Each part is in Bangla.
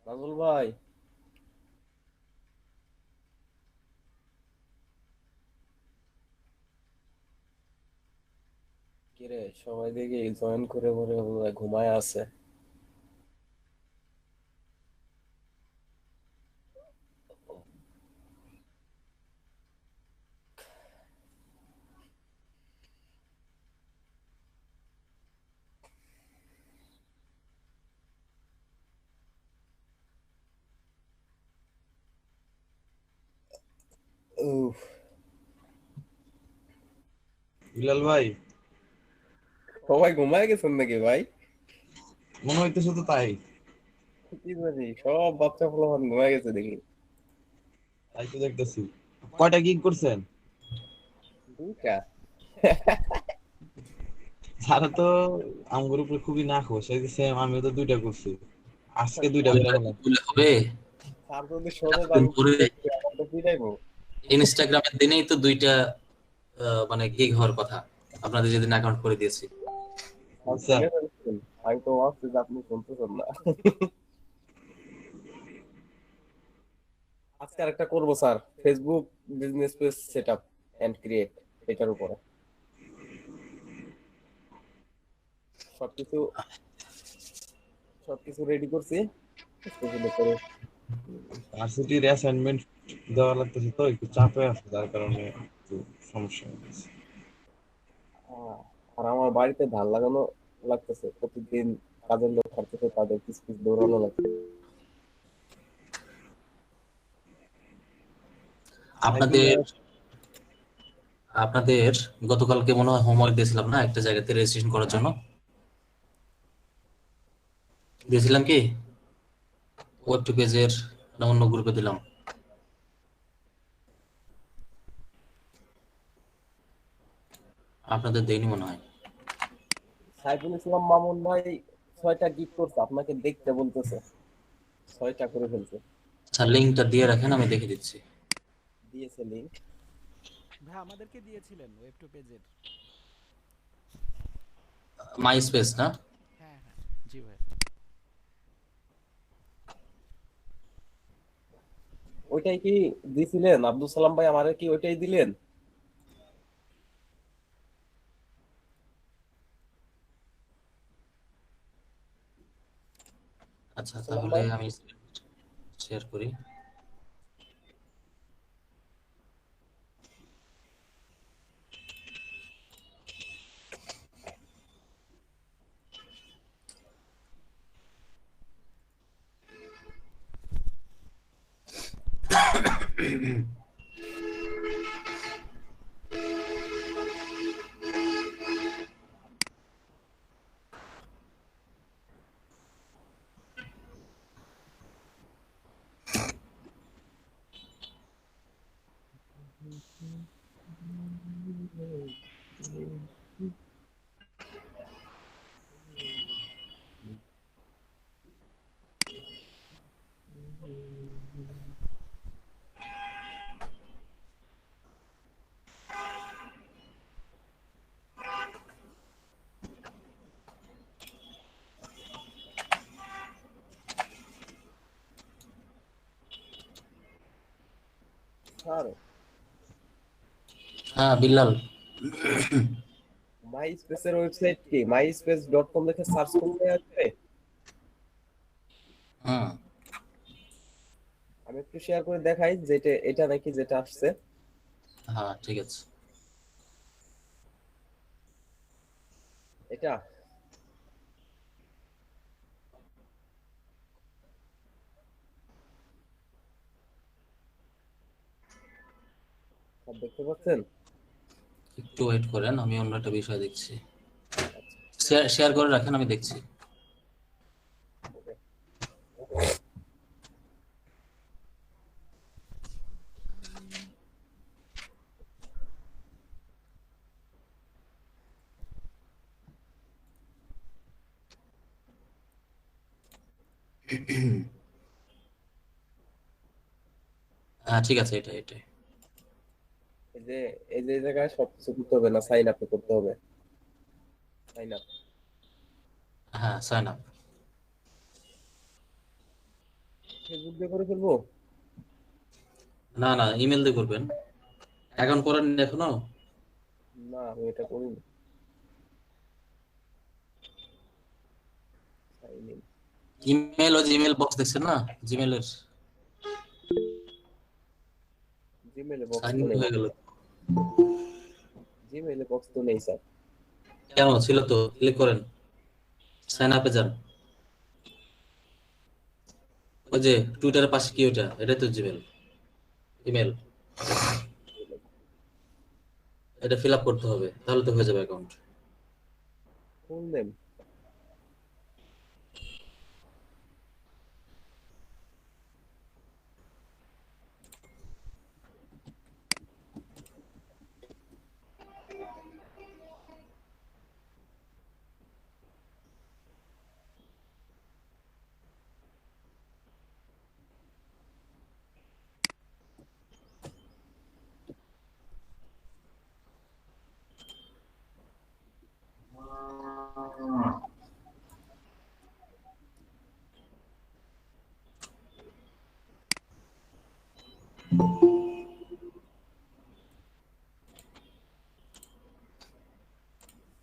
নাজুল ভাই, কিরে সবাই দেখি জয়েন করে বলে ঘুমায় আছে। উফ, বিলাল ভাই, সবাই ঘুমায় গেছেন নাকি ভাই? মনে হইতেছে তো তাই। কি জানি, সব বাচ্চা পোলাপান ঘুমায় গেছে দেখি। তাই তো দেখতেছি। কয়টা গিগ করছেন? দুইটা। তারা তো আমার উপরে খুবই নাখোশ, এই যে সেম আমিও তো দুইটা করছি। আজকে দুইটা করে দুইটা কি ফেলাম। করলে হবে? স্যার যদি শোনে তো এতদিন আমি কি পরে করছি, আমার তো পিটাইবো। ইনস্টাগ্রামের দিনেই তো দুইটা মানে গিগ হওয়ার কথা। আপনাদের যেদিন অ্যাকাউন্ট করে দিয়েছি। আর আচ্ছা, শুনে ফেলছেন, আমি তো ভাবছি যে আপনি শুনতেছেন না। আজকে আরেকটা করবো sir, Facebook business page set up and create, এটার উপরে সবকিছু সবকিছু রেডি করছি। স্পেশালি করে ভার্সিটির অ্যাসাইনমেন্ট দেওয়া লাগতেছে তো একটু চাপে আছে, যার কারণে একটু সমস্যা হচ্ছে। আর আমার বাড়িতে ধান লাগানো লাগতেছে, প্রতিদিন কাজের লোক খাটতেছে, তাদের পিছ পিছ দৌড়ানো লাগছে। সাইকেলে আপনাদের আপনাদের গতকালকে মনে হয় হোমওয়ার্ক দিয়েছিলাম না, একটা জায়গাতে রেজিস্ট্রেশন করার জন্য। দিয়েছিলাম কি? ওয়েব টু পেজের না অন্য গ্রুপে দিলাম? আপনাদের দেয়নি মনে হয়। সাইফুল ইসলাম মামুন ভাই 6টা গিফট করছে, আপনাকে দেখতে বলতেছে। 6টা করে ফেলছে। আচ্ছা, লিঙ্কটা দিয়ে রাখেন, আমি দেখে দিচ্ছি। দিয়েছে লিঙ্ক। ভাই আমাদেরকে দিয়েছিলেন ওয়েব টু পেজের। মাই স্পেস না? হ্যাঁ হ্যাঁ, জি ভাই। ওইটাই কি দিছিলেন আব্দুল সালাম ভাই, আমারে কি ওইটাই দিলেন? আচ্ছা, আব্দুল সালাম তাহলে ভাই, আমি শেয়ার করি। স্যার, হ্যাঁ বিল্লাল। মাই স্পেসের ওয়েবসাইট কি মাই স্পেস ডট কম লিখে সার্চ করলে আসবে? হুম। আমি একটু শেয়ার করে দেখাই যেটা এটা নাকি যেটা আসছে। হ্যাঁ, ঠিক আছে। এটা সব দেখতে পাচ্ছেন? একটু ওয়েট করেন, আমি অন্য একটা বিষয় দেখছি। আচ্ছা, শেয়ার শেয়ার করে রাখেন, আমি দেখছি। ওকে। হ্যাঁ, ঠিক আছে, এটা এটাই। এই যে এই যে এই জায়গায় সবকিছু করতে হবে না, সাইন আপ করতে হবে। Sign up. হ্যাঁ, সাইন আপ। ফেসবুক দিয়ে করে ফেলবো? না না, ইমেল দিয়ে করবেন। অ্যাকাউন্ট করেন এখনো? না আমি এটা করিনি। Sign in. ইমেল ও জিমেল বক্স দেখছেন না, জিমেলের জিমেইলে বক্স সাইন তো ইন নেই। হয়ে গেল। জিমেইলে বক্স তো নেই স্যার। কেন ছিল তো, ক্লিক করেন, সাইন আপে যান। ওই যে টুইটারের পাশে কি ওটা, এটাই তো জিমেল, ইমেল। এটা ফিল আপ করতে হবে, তাহলে তো হয়ে যাবে অ্যাকাউন্ট। Full name?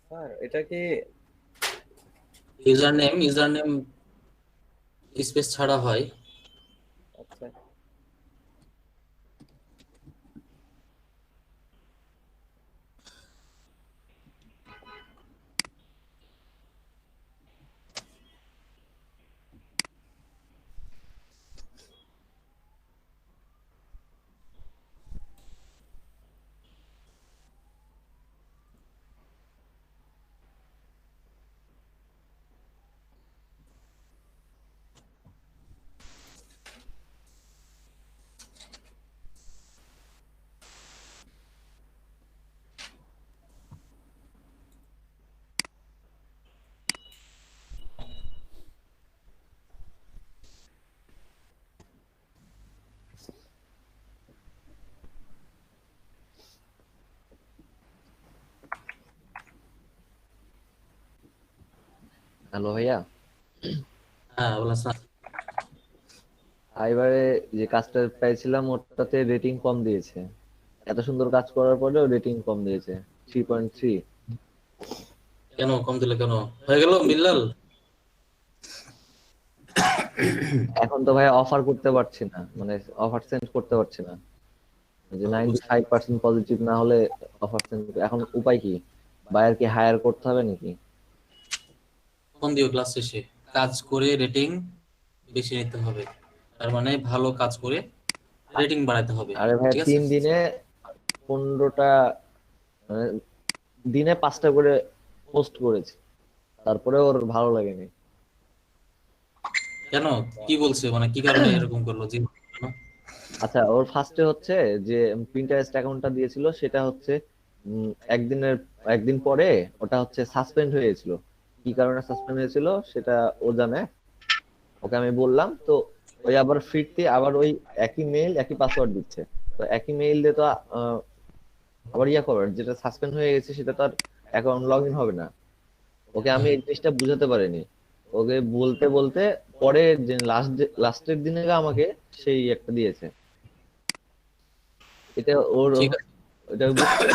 স্যার এটা কি? ইউজার নেম স্পেস ছাড়া হয়। আচ্ছা হ্যালো ভাইয়া, হ্যাঁ বলেন স্যার। এবারে যে কাজটা পেয়েছিলাম ওটাতে রেটিং কম দিয়েছে। এত সুন্দর কাজ করার পরেও রেটিং কম দিয়েছে, 3.3। কেন কম দিলে কেন, হয়ে গেল বিল্লাল? এখন তো ভাইয়া অফার করতে পারছি না, মানে অফার সেন্ড করতে পারছি না, যে 95% পজিটিভ না হলে অফার সেন্ড। এখন উপায় কি? বায়ার কি হায়ার করতে হবে নাকি? ফোন দিও ক্লাস শেষে, কাজ করে রেটিং বেশি নিতে হবে, তার মানে ভালো কাজ করে রেটিং বাড়াতে হবে। আরে ভাইয়া ঠিক আছে, 3 দিনে 15টা, মানে দিনে 5টা করে পোস্ট করেছি, তারপরে ওর ভালো লাগেনি। কেন, কি বলছে, মানে কি কারণে এরকম করলো যে? আচ্ছা, ওর ফার্স্টে হচ্ছে যে প্রিন্টারেস্ট অ্যাকাউন্টটা দিয়েছিল সেটা হচ্ছে উম, একদিনের একদিন পরে ওটা হচ্ছে সাসপেন্ড হয়ে গেছিল। কি কারণে সাসপেন্ড হয়েছিল সেটা ও জানে। ওকে আমি বললাম তো, ওই আবার ফিরতে আবার ওই একই মেইল একই পাসওয়ার্ড দিচ্ছে। তো একই মেইল দিয়ে তো আবার ইয়া করবে, যেটা সাসপেন্ড হয়ে গেছে সেটা তো আর অ্যাকাউন্ট লগ ইন হবে না। ওকে আমি এই জিনিসটা বুঝাতে পারিনি। ওকে বলতে বলতে পরে যে লাস্টের দিনে আমাকে সেই একটা দিয়েছে। এটা ওর, ঠিক আছে, ওটা বুঝতে,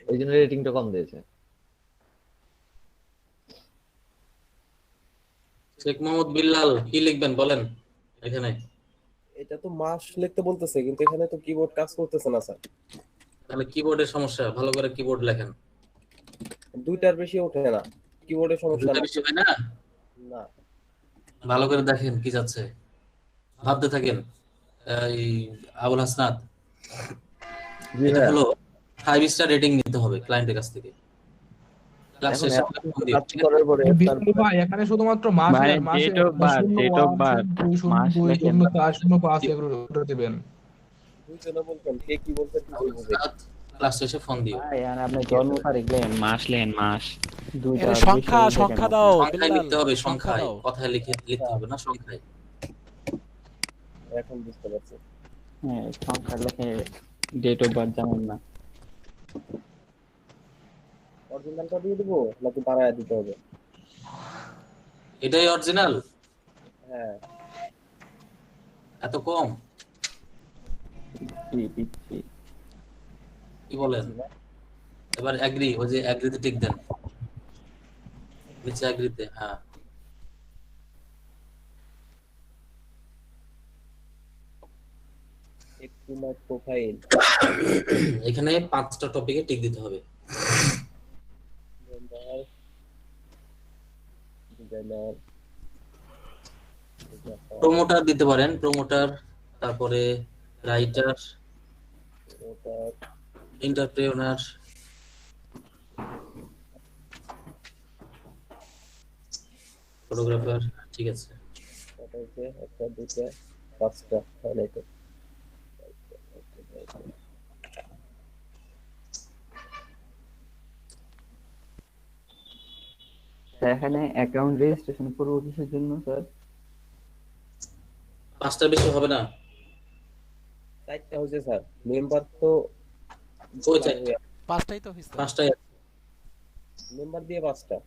ওই জন্য রেটিংটা কম দিয়েছে। শেখ মোহাম্মদ বিল্লাল কি লিখবেন বলেন এখানে। এটা তো মাস লিখতে বলতেছে কিন্তু এখানে তো কিবোর্ড কাজ করতেছে না স্যার। তাহলে কিবোর্ডের সমস্যা, ভালো করে কিবোর্ড লেখেন। দুইটার বেশি ওঠে না। কিবোর্ডের সমস্যা দুটা না। বেশি হয় না, না ভালো করে দেখেন কি যাচ্ছে, ভাবতে থাকেন। এই আবুল হাসনাত, জি এটা ভাইয়া। হলো 5 স্টার রেটিং নিতে হবে ক্লায়েন্টের কাছ থেকে। ক্লাস এখন শেষে এত আমাকে ফোন সুন্দর দিও, কাজ ঠিক আছে? করার পরে বিষ্ণু তারপরে ভাই এখানে শুধুমাত্র মাস ভাই মাসে ডেট অফ বার্থ, শূন্য ডেট অফ ওয়ান বার্থ, শূন্য দুই শূন্য মাস দুই লেখেন শূন্য না। 4 শূন্য 5 এগুলো উত্তর দিবেন। দুইজনে বলতেন কে কি বলতে আবুল কিছুই বুঝে। হাসনাত, ক্লাস শেষে ফোন দিও। ভাই আর আপনি জন্ম তারিখ লেন, মাস লেন, মাস দুইটা এর বেশি সংখ্যা হইলে কেন? সংখ্যা দাও সংখ্যায় বিল্লাল, লিখতে হবে, সংখ্যা সংখ্যায়, দাও। কথায় লিখে লিখতে হবে না, সংখ্যায়। এখন বুঝতে পারছি। হ্যাঁ, সংখ্যা লেখে, ডেট অফ বার্থ জানেন না। অরিজিনালটা দিয়ে দেবো নাকি বানায় দিতে হবে? এটাই অরিজিনাল। হ্যাঁ এত কম পিচ্ছি কি বলেন? এবার এগ্রি, ওই যে এগ্রিতে টিক দেন, নিচে এগ্রিতে। হ্যাঁ, একটু মাই প্রোফাইল এখানে 5টা টপিকে টিক দিতে হবে। মেম্বার ডিজাইনার প্রমোটার দিতে পারেন, প্রমোটার, তারপরে রাইটার, এন্টারপ্রেনার, ফটোগ্রাফার। ঠিক আছে, একটা দুইটা পাঁচটা হয় তো। স্যার এখানে অ্যাকাউন্ট রেজিস্ট্রেশন করবো কিসের জন্য স্যার? 5টার বেশি হবে না। 4টা হয়েছে স্যার, মেম্বার তো ওই 4টা, 5টাই তো হয়েছে। 5টাই মেম্বার দিয়ে 5টা।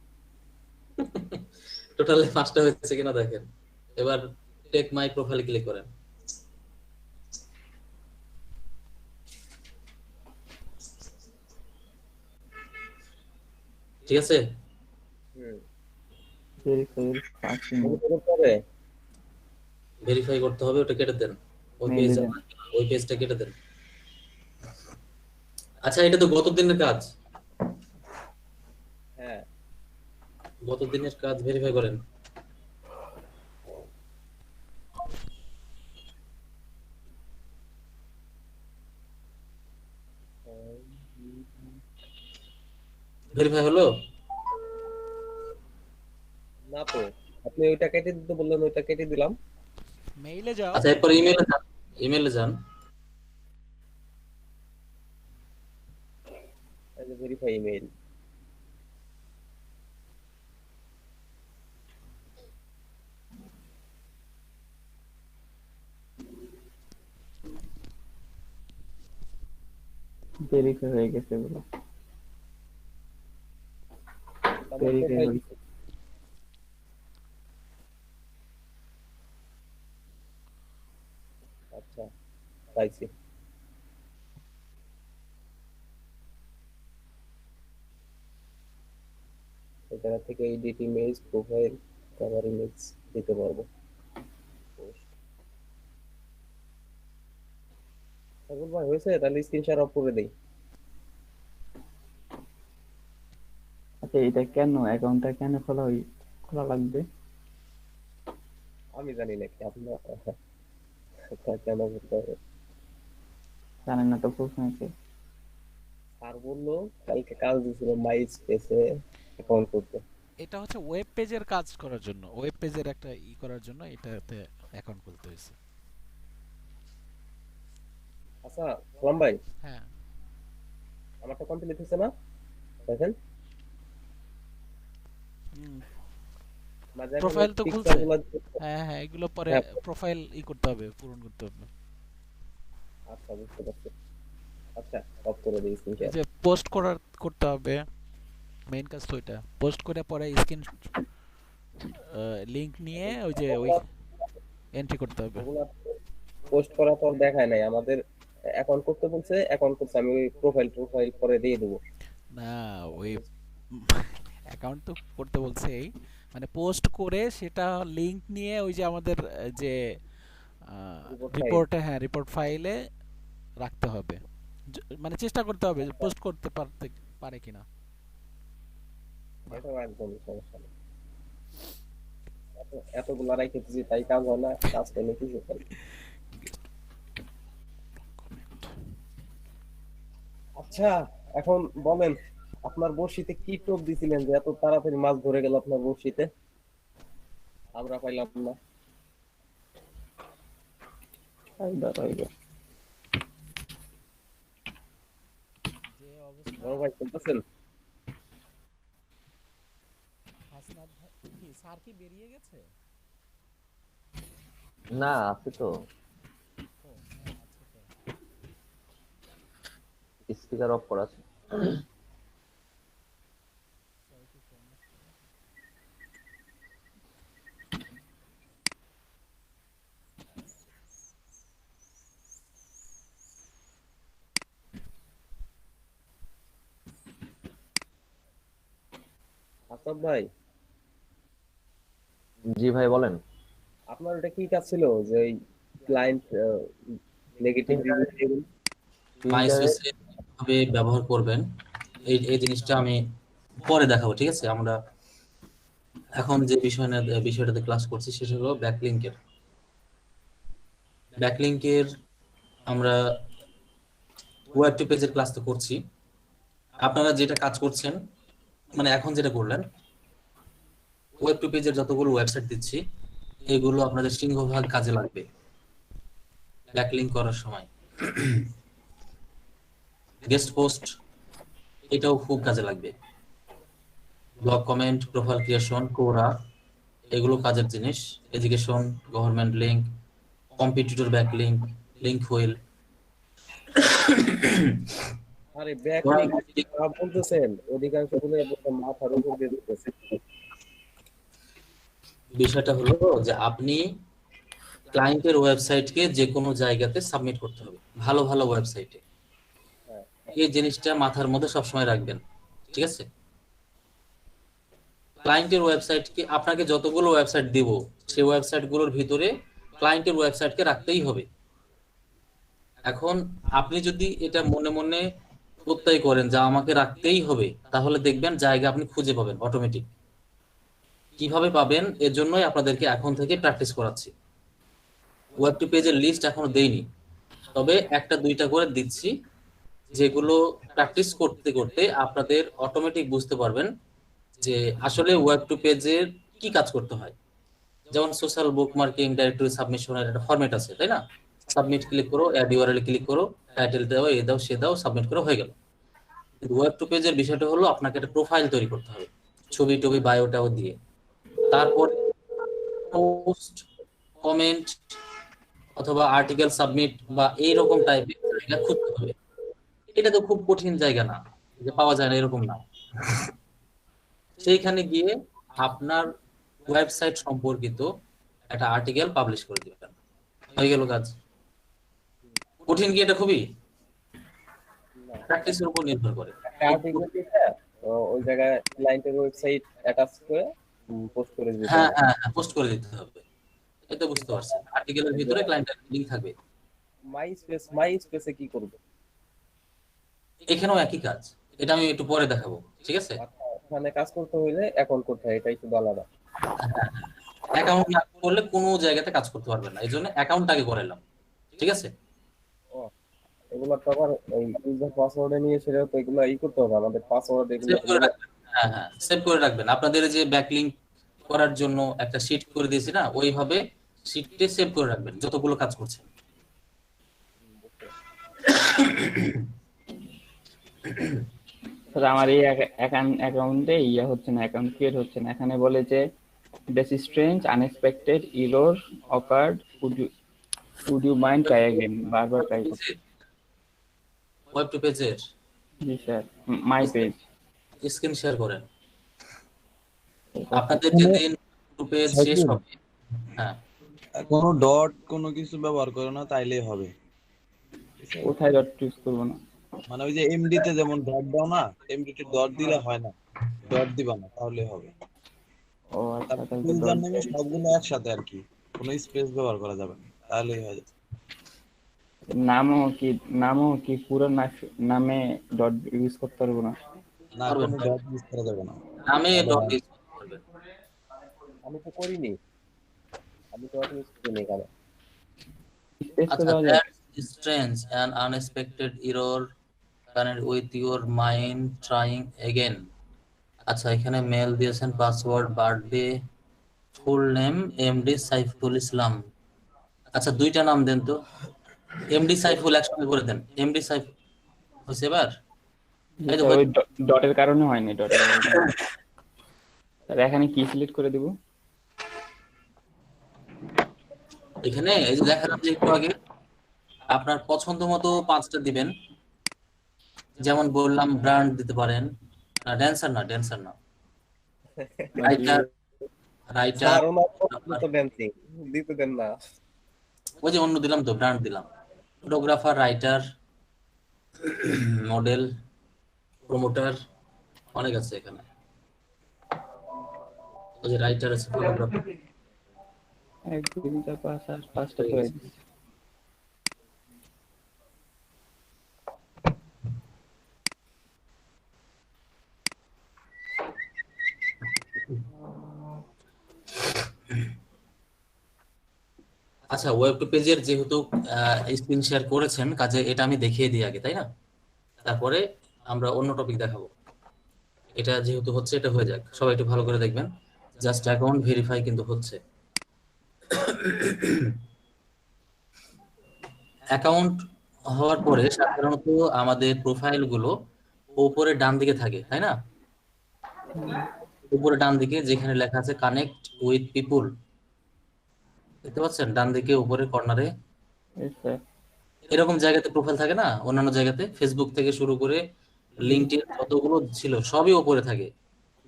টোটালে 5টা হয়েছে কিনা দেখেন। এবার টেক মাই প্রোফাইল ক্লিক করেন। ঠিক আছে, ভেরিফাই পাচ্ছি না। মনে করতে হবে ভেরিফাই করতে হবে, ওটা কেটে দেন। মেইলে দেন। ওই পেজটা কেটে দেন। আচ্ছা, এটা তো গত দিনের কাজ। হ্যাঁ গত দিনের কাজ ভেরিফাই করেন। ভেরিফাই হলো? না তো, আপনি ওইটা কেটে দিতে বললেন, ওইটা কেটে দিলাম। মেইলে যাও। আচ্ছা, এরপর ইমেইলে যান, ইমেইলে যান। ভেরিফাই ইমেইল, ভেরিফাই হয়ে গেছে বলো। ভেরিফাই হয়েছে। আচ্ছা পাইছি। এখান থেকে edit image, profile, cover image দিতে পারবো। সাগর ভাই হয়েছে, তাহলে স্ক্রিনশট অফ করে দেই। আচ্ছা এটা কেন অ্যাকাউন্টটা কেন খোলা লাগবে? আমি জানি নাকি আপনার কেন করতে হবে। জানেন না তো প্রশ্নকে। আর বললো কালকে কাজ দিয়েছিল মাই স্পেসে অ্যাকাউন্ট করতে। এটা হচ্ছে ওয়েব পেজের কাজ করার জন্য, ওয়েব পেজের একটা করার জন্য এটাতে অ্যাকাউন্ট খুলতে হয়েছে। আচ্ছা সালাম ভাই, হ্যাঁ, আমারটা কমপ্লিট হয়েছে না দেখেন। মাঝে এখন প্রোফাইল তো খুলছে। পিকচারগুলো হ্যাঁ হ্যাঁ, এগুলো পরে হ্যাঁ। প্রোফাইল করতে হবে, পূরণ করতে হবে। আচ্ছা বুঝতে পারছি। আচ্ছা অফ করে দিই এই স্ক্রিনশট। যে পোস্ট করতে হবে, মেইন কাজ তো ওইটা। পোস্ট করে পরে স্ক্রিন লিংক নিয়ে ওই যে ওই এন্ট্রি করতে হবে। ওগুলা পোস্ট করা তো আর দেখায় নাই, আমাদের অ্যাকাউন্ট করতে বলছে, অ্যাকাউন্ট করতে আমি ওই প্রোফাইল পরে দিয়ে দেবো। না, ওই অ্যাকাউন্ট তো করতে বলছেই, মানে পোস্ট করে সেটা লিংক নিয়ে ওই যে আমাদের যে Report রিপোর্টে, হ্যাঁ রিপোর্ট ফাইলে রাখতে হবে। মানে চেষ্টা করতে হবে পোস্ট করতে পারে কিনা। এটাও একদমই সমস্যা নেই। এতগুলা রাইখেছি তাই কাজ হয় না, কাজ করলে কিছু হয়। আচ্ছা এখন বলেন, আপনার বড়শিতে কি টোপ দিছিলেন যে এত তাড়াতাড়ি মাছ ধরে গেল আপনার বড়শিতে, আমরা পাইলাম না। দাঁড়াইবে। যে অবস্থা বড় ভাই শুনতেছেন? হাসনাত ভাই কি স্যার কি বেরিয়ে গেছে? না, আছে তো, ও হ্যাঁ, আছে তো। স্পিকার অফ করা আছে। সবাই কি ফোন আসছে? আসাদ ভাই, জি ভাই বলেন। আপনার ওটা কি কাজ ছিল যে ওই ক্লায়েন্ট নেগেটিভ রিভিউ এগুলো? মাইস্পেস কিভাবে ব্যবহার করবেন এই এই জিনিসটা আমি পরে দেখাবো, ঠিক আছে? আমরা এখন যে বিষয়টাতে ক্লাস করছি সেটা হলো ব্যাকলিংকের আমরা ওয়েব টু পেজের ক্লাস তো করছি। আপনারা যেটা কাজ করছেন, মানে এখন যেটা করলেন, ওয়েব টু পেজের যতগুলো ওয়েবসাইট দিচ্ছি এগুলো আপনাদের সিংহভাগ কাজে লাগবে ব্যাকলিংক করার সময়। গেস্ট পোস্ট, এটাও খুব কাজে লাগবে। ব্লগ কমেন্ট, প্রোফাইল ক্রিয়েশন, কোরা, এগুলো কাজের জিনিস। Education, government link, competitor backlink, link wheel. আরে ব্যাকলিংক সব বলতেছেন, অধিকাংশ গুলো মাথার উপর দিয়ে দিতেছে। বিষয়টা হলো যে আপনি ক্লায়েন্টের ওয়েবসাইটকে যে কোনো জায়গাতে সাবমিট করতে হবে, ভালো ভালো ওয়েবসাইটে। এই জিনিসটা মাথার মধ্যে সবসময় রাখবেন, ঠিক আছে? ক্লায়েন্টের ওয়েবসাইটকে, আপনাকে যতগুলো ওয়েবসাইট দিব সেই ওয়েবসাইটগুলোর ভিতরে ক্লায়েন্টের ওয়েবসাইটকে রাখতেই হবে। এখন আপনি যদি এটা মনে মনে প্রত্যয় করেন যে আমাকে রাখতেই হবে, তাহলে দেখবেন জায়গা আপনি খুঁজে পাবেন অটোমেটিক। কিভাবে পাবেন এর জন্যই আপনাদেরকে এখন থেকে প্র্যাকটিস করাচ্ছি। ওয়েব টু পেজের লিস্ট এখনো দেইনি, তবে একটা দুইটা করে দিচ্ছি, যেগুলো প্র্যাকটিস করতে করতে আপনাদের অটোমেটিক বুঝতে পারবেন যে আসলে ওয়েব টু পেজের কি কাজ করতে হয়। যেমন সোশ্যাল বুকমার্কিং, ডাইরেক্টরি সাবমিশনের একটা ফরম্যাট আছে, তাই না? সাবমিট ক্লিক করো, অ্যাড ইউআরএল ক্লিক করো, টাইটেল দাও, এ দাও সে দাও, সাবমিট করো, হয়ে গেল। কিন্তু ওয়েব টু পেজের বিষয়টা হলো আপনাকে একটা প্রোফাইল তৈরি করতে হবে, ছবি টবি বায়োটাও দিয়ে। তারপরে পোস্ট, কমেন্ট অথবা আর্টিকেল সাবমিট বা এইরকম টাইপের জায়গা খুঁজতে হবে। এটা তো খুব কঠিন জায়গা না যে পাওয়া যায় না, এরকম না। সেইখানে গিয়ে আপনার ওয়েবসাইট সম্পর্কিত একটা আর্টিকেল পাবলিশ করে দিবেন, হয়ে গেল কাজ। কঠিন কি এটা? খুবই প্র্যাকটিসের উপর নির্ভর করে। একটা আর্টিকেল দিতে ওই জায়গায় ক্লায়েন্টের ওয়েবসাইট অ্যাটাচ করে পোস্ট করে দিতে হ্যাঁ হবে। হ্যাঁ হ্যাঁ, পোস্ট করে দিতে হবে। এটা বুঝতে পারছেন? আর্টিকেলের ভিতরে ক্লায়েন্টের লিংক থাকবে। মাই স্পেসে কি করব? এখানেও একই কাজ, এটা আমি একটু পরে দেখাবো, ঠিক আছে? আচ্ছা, ওখানে কাজ করতে হইলে অ্যাকাউন্ট করতে হয়, এটাই শুধু আলাদা। অ্যাকাউন্ট না করলে কোনো জায়গাতে কাজ করতে পারবেন না, এই জন্য অ্যাকাউন্টটাকে করাইলাম, ঠিক আছে? ও, এগুলো তো আবার ওই ইউজার পাসওয়ার্ডে নিয়ে সেটা তো এগুলো করতে হবে, আমাদের পাসওয়ার্ড এগুলো। সেভ করে রাখবেন। হ্যাঁ হ্যাঁ, সেভ করে রাখবেন। আপনাদের যে ব্যাকলিংক করার জন্য একটা শিট করে দিয়েছি না, ওইভাবে শিটে সেভ করে রাখবেন যতগুলো কাজ করছেন। স্যার আমার এই অ্যাকাউন্টে হচ্ছে না, অ্যাকাউন্ট ক্রিয়েট হচ্ছে না। এখানে বলে যে this is strange unexpected error occurred, would you mind try again, বারবার ট্রাই করতে। ওয়েব টু পেজের জি sir, my page. Screen share করেন। আপনাদের যেদিন টু পেজ শেষ হবে, হ্যাঁ, কোনো ডট কোনো কিছু ব্যবহার করো না, তাইলেই হবে। কোথায় ডট ইউজ করবো না? মানে ওই যে এমডি তে যেমন ডট দাও না, এমডি তে ডট দিলে হয় না, ডট দিবা না, তাহলে হবে। ও আচ্ছা, তারপর তাহলে ইউজার dot নেমে সবগুলো একসাথে আর কি, কোনো স্পেস ব্যবহার করা যাবে না, তাহলেই হয়ে যাবে। নামও কি পুরো নামে ডট ইউজ করতে পারবো না? না, কোনো ডট ইউজ করা যাবে না। নামে ডট ইউজ করবেন। আমি তো করিনি, আমি ডট ইউজ করিনি এখানে। স্পেস তো আচ্ছা, দেওয়া যায়। that's strange and unexpected error connect with your mind trying again। আচ্ছা, এখানে মেল দিয়েছেন, password, birthday, full name MD Saiful Islam. আচ্ছা, দুইটা নাম দেন তো, এমডি সাইফুল একসঙ্গে করে দেন, এমডি সাইফুল হয়েছে এবার? এই তো ওই ডটের কারণে হয়নি, ডটের কারণে। স্যার এখানে কি সিলেক্ট করে দেব? এখানে এই যে দেখালাম যে একটু আগে, আপনার পছন্দ মতো 5টা দিবেন। যেমন বললাম, ব্র্যান্ড দিতে পারেন, ড্যান্সার না, রাইটার, স্যার ওনার পছন্দ তো ড্যান্সিং, দিতে দেন না। ওই যে অন্য দিলাম তো, ব্র্যান্ড দিলাম, ফটোগ্রাফার, রাইটার, মডেল, প্রমোটার, অনেক আছে এখানে। ওই যে রাইটার আছে, ফটোগ্রাফার। এক দুইটা পাঁচ আর পাঁচটা হয়ে করে গেছে। দিচ্ছি। আচ্ছা, ওয়েব পেজের যেহেতু স্ক্রিন শেয়ার করেছেন, কাজে এটা আমি দেখিয়ে দিই আগে, তাই না? তারপরে আমরা অন্য টপিক দেখাবো। এটা যেহেতু হচ্ছে, এটা হয়ে যাক, সবাই একটু ভালো করে দেখবেন। জাস্ট অ্যাকাউন্ট ভেরিফাই কিন্তু হচ্ছে। অ্যাকাউন্ট হওয়ার পরে সাধারণত আমাদের প্রোফাইল গুলো উপরে ডান দিকে থাকে, তাই না? উপরে ডান দিকে যেখানে লেখা আছে কানেক্ট উইথ পিপুল, দেখতে পাচ্ছেন ডান দিকে উপরে কর্নারে? Yes, sir. এরকম জায়গাতে প্রোফাইল থাকে না অন্যান্য জায়গাতে, ফেসবুক থেকে শুরু করে লিঙ্কডইন যতগুলো ছিল সবই উপরে থাকে,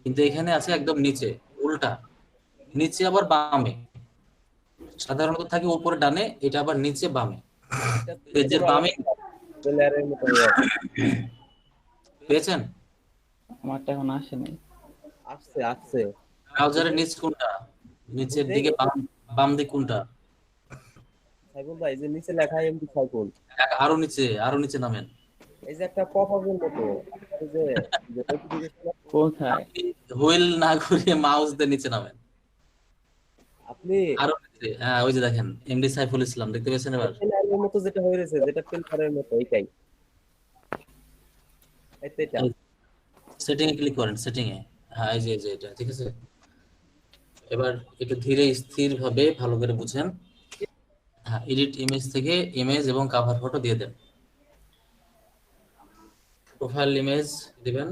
কিন্তু এখানে আছে একদম নিচে, উল্টা, নিচে আবার বামে। সাধারণত থাকে উপরে ডানে, এটা আবার নিচে বামে। এটা তো পেজের বামে প্লেয়ারের মতো হয়ে আছে। পেয়েছেন? আমারটা এখন আসে নাই। আসছে আসছে। ব্রাউজারের নিচ কোনটা? নিচের দিকে বাম, বাম দিক কোনটা? সাইফুল ভাই, যে নিচে লেখা এমডি সাইফুল, আরো নিচে, আরো নিচে নামেন। এই যে একটা পপ আপের মতো, এই যে যে notification কোথায়? আপনি হুইল না ঘুরিয়ে মাউস দিয়ে নিচে নামেন, আপনি আরো নিচে। হ্যাঁ, ওই যে দেখেন এমডি সাইফুল ইসলাম, দেখতে পেয়েছেন এবার? প্লেয়ারের মতো যেটা হয়ে রয়েছে, যেটা প্লেয়ারের মতো, এইটাই। এই তো এটা। সেটিং এ ক্লিক করেন, সেটিং এ। হ্যাঁ, এই যে এটা, ঠিক আছে। এবার একটু ধীরে স্থির ভাবে ভালো করে বুঝেন। হ্যাঁ, এডিট ইমেজ থেকে ইমেজ এবং কভার ফটো দিয়ে দেন। প্রোফাইল ইমেজ দিবেন,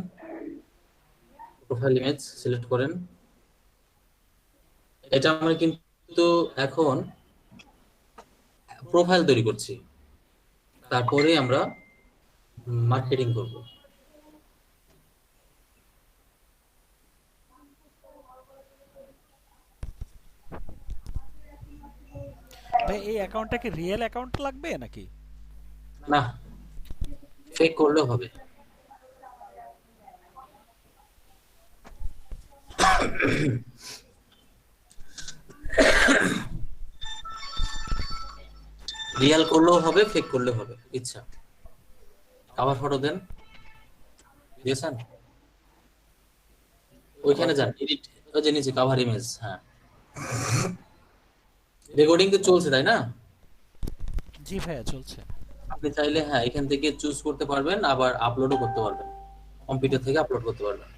প্রোফাইল ইমেজ সিলেক্ট করেন। এটা আমরা কিন্তু এখন প্রোফাইল তৈরি করছি, তারপরে আমরা মার্কেটিং করব। ভাই এই অ্যাকাউন্টটা কি রিয়েল অ্যাকাউন্ট লাগবে নাকি? না, ফেক করলেও হবে। রিয়েল করলেও হবে, ফেক করলেও হবে, ইচ্ছা। কভার ফটো দেন, দিয়েছেন? ওইখানে যান, এডিট, ওই যে নিচে কভার ইমেজ। হ্যাঁ, রেকর্ডিং তো চলছে, তাই না? জি ভাইয়া চলছে। আপনি চাইলে হ্যাঁ এখান থেকে চুজ করতে পারবেন, আবার আপলোডও করতে পারবেন, কম্পিউটার থেকে আপলোড করতে পারবেন।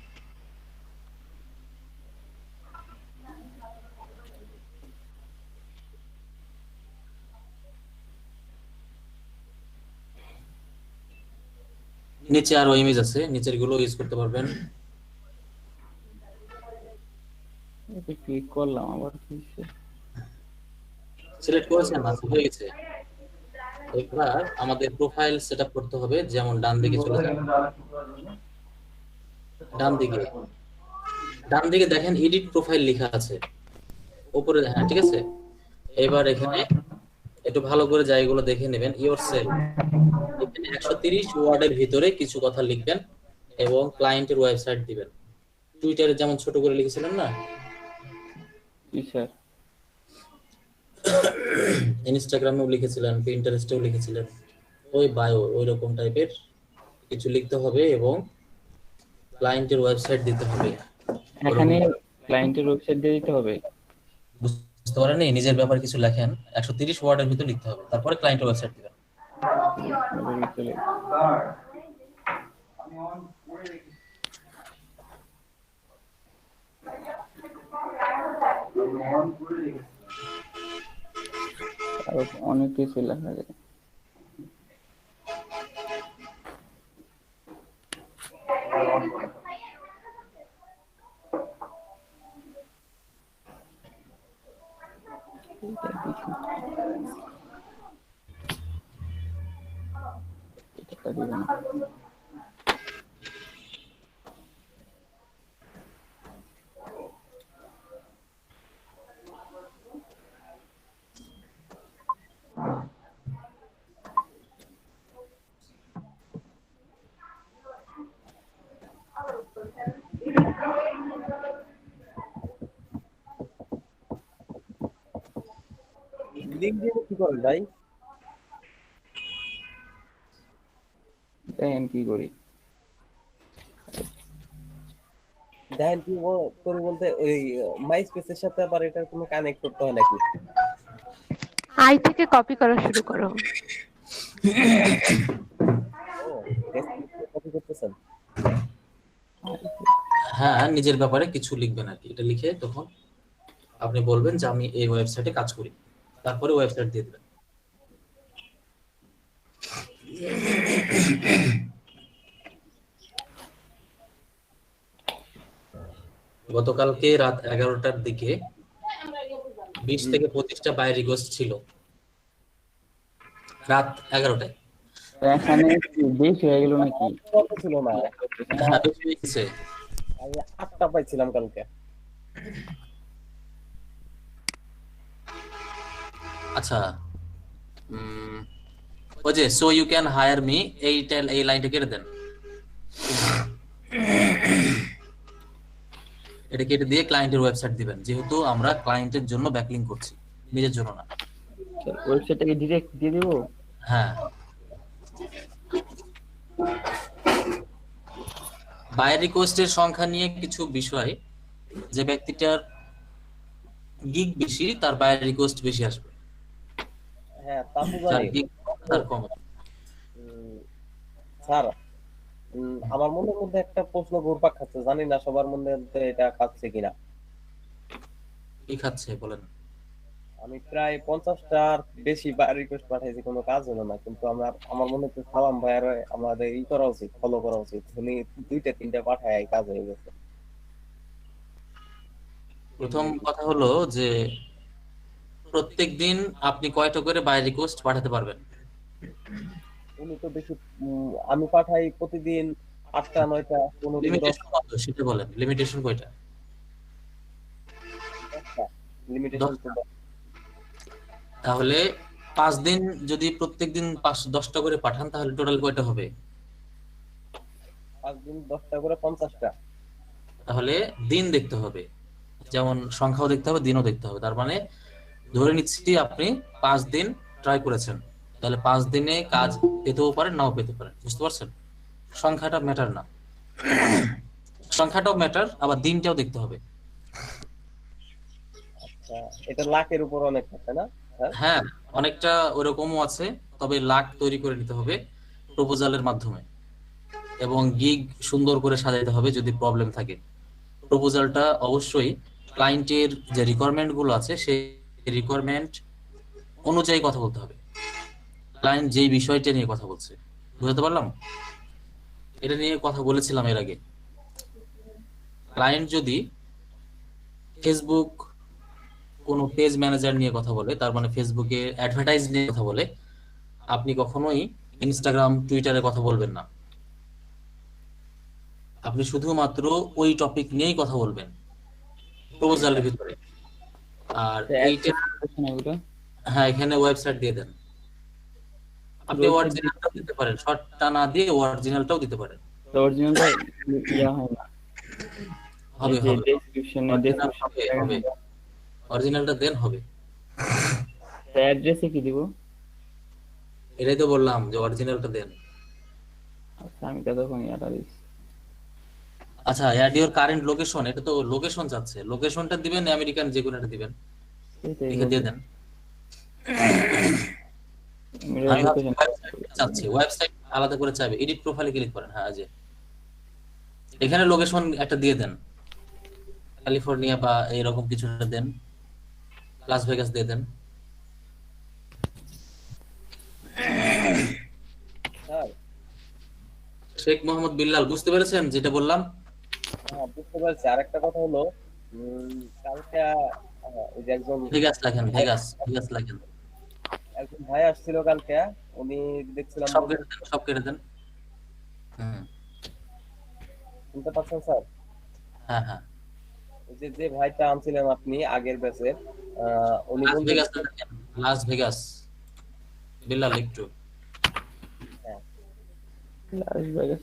নিচে আরো ইমেজ আছে, নিচের গুলো ইউজ করতে পারবেন। এটা ক্লিক করলাম, আবার কি হচ্ছে? সিলেক্ট করেছেন? আচ্ছা, হয়ে গেছে। এবার আমাদের প্রোফাইল সেটআপ করতে হবে, যেমন ডান দিকে চলে যান, ডান দিকে, ডান দিকে দেখেন এডিট প্রোফাইল লেখা আছে উপরে। হ্যাঁ, ঠিক আছে। এবার এখানে একটু ভালো করে জায়গাগুলো দেখে নেবেন। ইওর সেল, এখানে 130 ওয়ার্ডের ভিতরে কিছু কথা লিখবেন এবং ক্লায়েন্টের ওয়েবসাইট দিবেন। টুইটারে যেমন ছোট করে লিখেছিলেন না, জি স্যার। ইনস্টাগ্রামেও লিখেছিলেন, পিন্টারেস্টেও লিখেছিলেন, ওই বায়ো ওই রকম টাইপের কিছু লিখতে হবে এবং ক্লায়েন্টের ওয়েবসাইট দিতে হবে। এখানে ক্লায়েন্টের ওয়েবসাইট দিয়ে দিতে হবে। বুঝতে পারেননি? নিজের ব্যাপারে কিছু লেখেন, 130 ওয়ার্ডের ভিতর লিখতে হবে, তারপরে ক্লায়েন্টের ওয়েবসাইট দিবেন। চলে আরো অনেক কিছু লেখা যায়। এটা দেখি, এটা দিবেন। লিঙ্ক দিয়ে কি করেন ভাই? দেখেন কি করি। দেখেন কি করি বলতে ওই মাইস্পেসের সাথে আবার এটার কোনো কানেক্ট করতে হয় নাকি? আই থেকে কপি করা শুরু করো। ও কপি করতেছেন? হ্যাঁ, নিজের ব্যাপারে কিছু লিখবেন আর কি। এটা লিখে তখন আপনি বলবেন যে আমি এই ওয়েবসাইটে কাজ করি, তারপরে ওয়েবসাইট দিয়ে দেবেন। গতকালকে রাত 11টার দিকে 20 থেকে 25টা বাই রিকোয়েস্ট ছিল, রাত 11টায়। এখানে কি বেশি হয়ে গেল নাকি? কত ছিল না? হ্যাঁ, বেশি হয়ে গেছে। আমি 8টা পাইছিলাম কালকে। আচ্ছা, ওই যে so you can hire me, এই লাইনটা কেটে দেন। এটা কেটে দিয়ে ক্লায়েন্টের ওয়েবসাইট দিবেন, যেহেতু আমরা ক্লায়েন্টের জন্য ব্যাকলিংক করছি, নিজের জন্য না। ওয়েবসাইটটাকে ডিরেক্ট দিয়ে দিব। হ্যাঁ, বাই রিকোয়েস্টের সংখ্যা নিয়ে কিছু বিষয়, যে ব্যক্তিটার গিগ বেশি তার বাই রিকোয়েস্ট বেশি আসবে, হ্যাঁ তা তো যার জানি। গিগ তার কম আসবে। স্যার আমার মনের মধ্যে একটা প্রশ্ন ঘুরপাক খাচ্ছে, জানি না সবার মধ্যে এটা খাচ্ছে কিনা। কি খাচ্ছে বলেন? আমি প্রায় 50টার বেশি রিকোয়েস্ট পাঠাইছি, কোনো কাজ হলো না, কিন্তু আমার মনে হচ্ছে সালাম ভাইয়ের আমাদের ই করা উচিত, ফলো করা উচিত। উনি 2-3টা পাঠায় কাজ হয়ে গেছে। প্রথম কথা হলো যে প্রত্যেকদিন আপনি কয়টা করে বাই রিকোয়েস্ট পাঠাতে পারবেন? উনি তো বেশি আমি পাঠাই প্রতিদিন 8টা 9টা 15 দিন লিমিটেশন কত সেটা বলেন, লিমিটেশন কয়টা? 10টা লিমিটেশন। তাহলে 5 দিন যদি প্রত্যেকদিন 10টা করে পাঠান, তাহলে টোটাল কয়টা হবে? 5 দিন 10টা করে 50টা। তাহলে দিন দেখতে হবে, যেমন সংখ্যাও দেখতে হবে, দিনও দেখতে হবে। তার মানে ধরে নিচ্ছি আপনি 5 দিন ট্রাই করেছেন, তাহলে 5 দিনে কাজ পেতেও পারেন, নাও পেতে পারেন। বুঝতে পারছেন? সংখ্যাটা ম্যাটার না, সংখ্যাটাও ম্যাটার, আবার দিনটাও দেখতে হবে। আচ্ছা, এটা লাখের উপর অনেক থাকে না? হ্যাঁ, অনেকটা ওরকমও আছে, তবে লাক তৈরি করে নিতে হবে প্রপোজালের মাধ্যমে, এবং গিগ সুন্দর করে সাজাইতে হবে। যদি প্রবলেম থাকে, প্রপোজালটা অবশ্যই ক্লায়েন্টের যে রিকোয়ারমেন্ট গুলো আছে সেই রিকোয়ারমেন্ট অনুযায়ী কথা বলতে হবে। ক্লায়েন্ট যেই বিষয়টা নিয়ে কথা বলছে, বুঝতে পারলাম? এটা নিয়ে কথা বলেছিলাম এর আগে। ক্লায়েন্ট যদি ফেসবুক কোনো পেজ ম্যানেজার নিয়ে কথা বলে, তার মানে ফেসবুকে অ্যাডভার্টাইজ নিয়ে কথা বলে, আপনি কখনোই ইনস্টাগ্রাম টুইটারে কথা বলবেন না। আপনি শুধুমাত্র ওই টপিক নিয়েই কথা বলবেন প্রপোজালের ভিতরে। আর এইটা, হ্যাঁ, এখানে ওয়েবসাইট দিয়ে দেন। আপনি অরিজিনালটাও দিতে পারেন, শর্টটা না দিয়ে অরিজিনালটাও দিতে পারেন। অরিজিনালটা ইয়া হয় না, হবে যে হবে ডেসক্রিপশনে হবে, অরিজিনালটা দেন হবে। অ্যাড্রেসে কি দিব? এটাই তো বললাম যে অরিজিনালটা দেন। আচ্ছা, আমি তখন ইয়াটা দিচ্ছি। আচ্ছা, অ্যাড ইওর কারেন্ট লোকেশন, এটা তো লোকেশন চাচ্ছে, লোকেশনটা দিবেন আমেরিকান যে কোনো একটা দিবেন, লিখে দিয়ে দেন। আমি চাচ্ছি ওয়েবসাইট আলাদা করে চাইবে, এডিট প্রোফাইলে ক্লিক করেন। হ্যাঁ, যে এখানে লোকেশন একটা দিয়ে দেন, ক্যালিফোর্নিয়া বা এরকম কিছু একটা দেন, লাস ভেগাস দিয়ে দেন। শেখ মোহাম্মদ বিল্লাল, বুঝতে পেরেছেন যেটা বললাম? হ্যাঁ বুঝতে পারছি। আরেকটা কথা হলো, কালকে ওই যে ভেগাস লেখেন, ভেগাস লেখেন। একজন ভাই আসছিল কালকে, উনি দেখছিলাম সব কেটে দেন। শুনতে পাচ্ছেন স্যার? হ্যাঁ হ্যাঁ, যে ভাইটা আনছিলেন আপনি আগের ব্যাচে, উনি লাস ভেগাস বিল্লাল একটু Las Vegas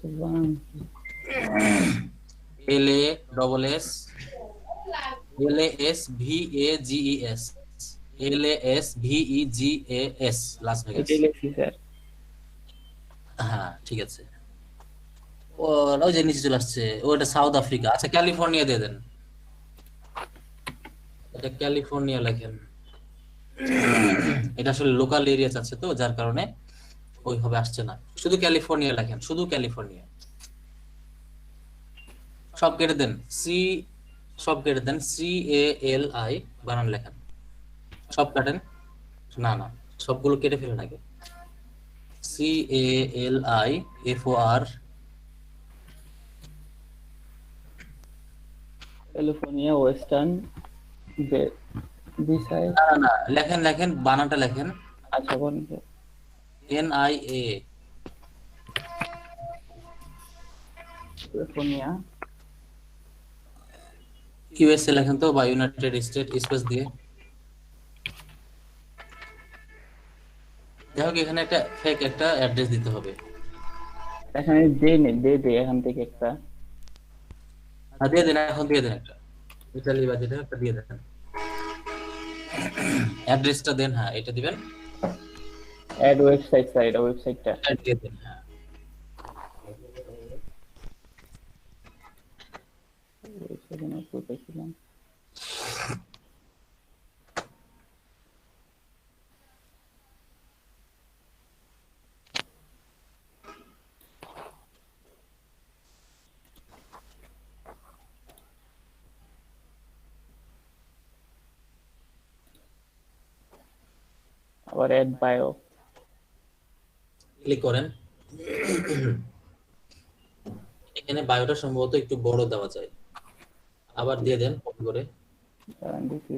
LASSVAGES LASVEGAS, Las Vegas. এটাই লিখছি স্যার। হ্যাঁ ঠিক আছে। ও ওই যে নিচে চলে আসছে, ওটা সাউথ আফ্রিকা। আচ্ছা ক্যালিফোর্নিয়া দিয়ে দেন, এটা ক্যালিফোর্নিয়া লেখেন। এটা আসলে লোকাল এরিয়া আছে তো, যার কারণে ওইভাবে আসছে না। শুধু ক্যালিফোর্নিয়া লেখেন, শুধু ক্যালিফোর্নিয়া। সব কেটে দেন, সব কেটে দেন, CALI বানান লেখেন। সব কাটেন, না না সবগুলো কেটে ফেলেন আগে। CALIFOR, California western beside. না না না, লেখেন লেখেন, বানানটা লেখেন। আচ্ছা বলেন স্যার। NIA, ক্যালিফোর্নিয়া USA লেখেন তো, বা ইউনাইটেড স্টেট স্পেস দিয়ে। দেখো এখানে একটা ফেক একটা অ্যাড্রেস দিতে হবে। এখানে দে এখান থেকে একটা। দিয়ে দেন, এখন দিয়ে দেন একটা, ইতালি বা যেটা একটা দিয়ে দেন, অ্যাড্রেসটা দেন। হ্যাঁ এটা দিবেন, অ্যাড ওয়েবসাইট স্যার, এটা ওয়েবসাইটটা। অ্যাড দিয়ে দেন। হ্যাঁ সেখানে কোথায় ছিলাম? আবার অ্যাড বায়ো। ক্লিক করেন। এখানে বায়োটা সম্ভবত একটু বড় দেওয়া যায়, আবার দিয়ে দেন কপি করে। দাঁড়ান দেখি।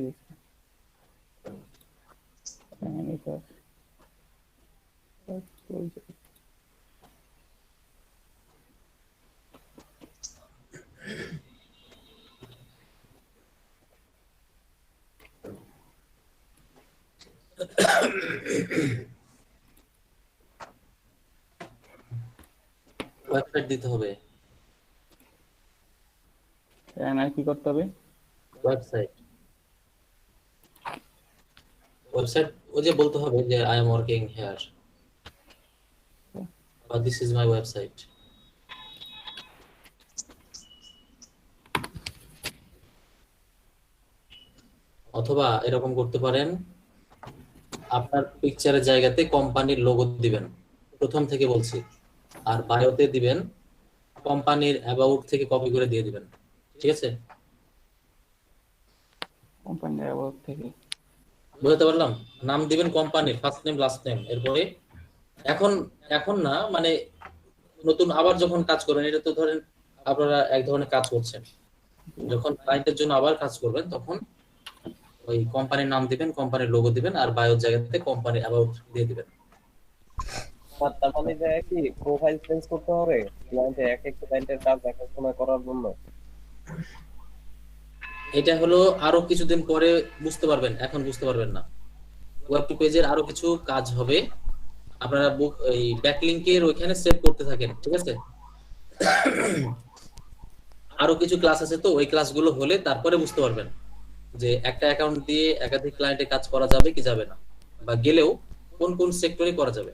এখানে তো ওয়েবসাইট দিতে হবে, এখানে আর কি করতে হবে? ওয়েবসাইট। ওয়েবসাইট ওই যে বলতে হবে যে আই এম ওয়ার্কিং হিয়ার, বা দিস ইজ মাই ওয়েবসাইট। অথবা এরকম করতে পারেন, আপনার পিকচারের জায়গাতে কোম্পানির লোগো দিবেন, প্রথম থেকে বলছি, আর বায়োতে দিবেন কোম্পানির অ্যাবাউট থেকে কপি করে দিয়ে দিবেন। ঠিক আছে, কোম্পানির অ্যাবাউট থেকে। বুঝতে পারলাম? নাম দিবেন কোম্পানির, ফার্স্ট নেম লাস্ট নেম। এরপরে এখন এখন না, মানে নতুন আবার যখন কাজ করবেন, এটা তো ধরেন আপনারা এক ধরনের কাজ করছেন, যখন ক্লায়েন্টের জন্য আবার কাজ করবেন তখন ওই কোম্পানির নাম দিবেন, কোম্পানির লোগো দিবেন, আর বায়োর জায়গাতে কোম্পানির অ্যাবাউট দিয়ে দিবেন। তার মানে যে কি প্রোফাইল চেঞ্জ করতে হবে ক্লায়েন্টের, এক এক ক্লায়েন্টের কাজ এক এক সময় করার জন্য। এটা হলো আরো কিছুদিন পরে বুঝতে পারবেন, এখন বুঝতে পারবেন না। ওয়েব টু পেজের আরো কিছু কাজ হবে, আপনারা এই ব্যাকলিংকের ওইখানে সেভ করতে থাকেন। ঠিক আছে, আরো কিছু ক্লাস আছে, তো ওই ক্লাসগুলো হলে তারপরে বুঝতে পারবেন যে একটা অ্যাকাউন্ট দিয়ে একাধিক ক্লায়েন্টের কাজ করা যাবে কি যাবে না, বা গেলেও কোন কোন সেক্টরে করা যাবে।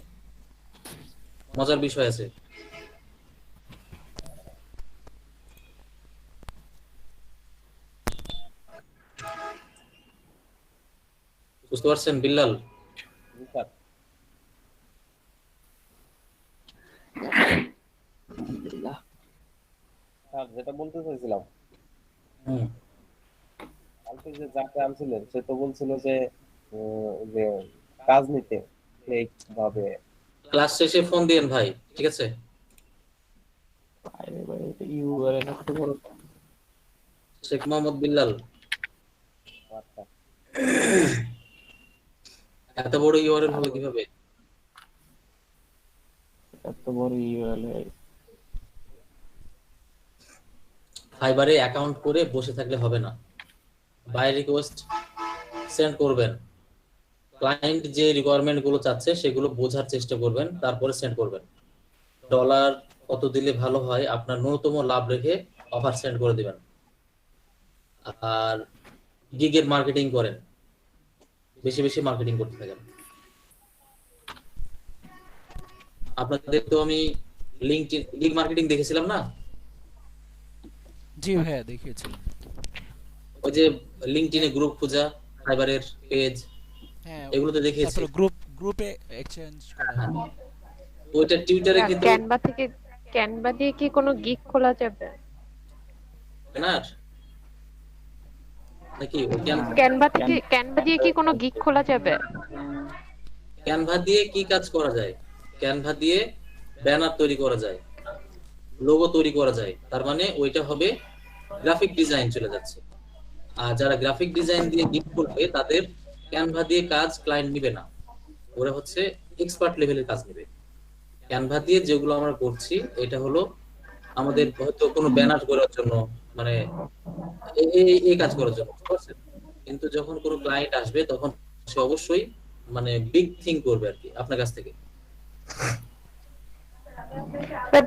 মজার বিষয় আছে। বুঝতে পারছেন বিল্লাল? স্যার যেটা বলতে চাইছিলাম, হুম, কালকে যে যাকে আনছিলেন সে তো বলছিল যে যে কাজ নিতে এইভাবে। ক্লাস শেষে ফোন দিয়েন ভাই, ঠিক আছে? আরে ভাই এটা ইউআরএল এত বড়। শেখ মোহাম্মদ বিল্লাল, আচ্ছা এত বড় ইউআরএল হবে কিভাবে? এত বড় ইউআরএল। ফাইবারে অ্যাকাউন্ট করে বসে থাকলে হবে না, বাই রিকোয়েস্ট সেন্ড করবেন। ক্লায়েন্ট যে রিকোয়ারমেন্ট গুলো চাচ্ছে সেগুলো বোঝার চেষ্টা করবেন, তারপরে সেন্ড করবেন। ডলার কত দিলে ভালো হয় আপনার ন্যূনতম লাভ রেখে অফার সেন্ড করে দিবেন। আর গিগের মার্কেটিং করেন, বেশি বেশি মার্কেটিং করতে থাকেন। আপনাদের তো আমি লিঙ্ক মার্কেটিং দেখেছিলাম না, জি ভাইয়া দেখিয়েছিলাম। ওই যে লিঙ্কডইনে গ্রুপ খোঁজা, ফাইবারের পেজ, হ্যাঁ, এগুলো তো দেখিয়েছি। তারপরে গ্রুপে এক্সচেঞ্জ করা। হ্যাঁ, ওইটা টুইটারে কিন্তু ক্যানভা দিয়ে কি কোনো গিগ খোলা যাবে? ব্যানার নাকি ক্যানভা দিয়ে কি কোনো গিগ খোলা যাবে? ক্যানভা দিয়ে কি কাজ করা যায়? ক্যানভা দিয়ে ব্যানার তৈরি করা যায়, লোগো তৈরি করা যায়। তার মানে ওইটা হবে গ্রাফিক ডিজাইন চলে যাচ্ছে। আর যারা গ্রাফিক ডিজাইন দিয়ে গিগ করবে তাদের ক্যানভা দিয়ে কাজ ক্লায়েন্ট নিবে না, ওরা হচ্ছে এক্সপার্ট লেভেলের কাজ নেবে। ক্যানভা দিয়ে যেগুলো আমরা করছি এটা হলো আমাদের হয়তো কোনো ব্যানার করার জন্য, মানে এই কাজ করার জন্য, বুঝতে পারছেন? কিন্তু যখন কোনো ক্লায়েন্ট আসবে তখন সে অবশ্যই মানে বিগ থিং করবে আর কি আপনার কাছ থেকে।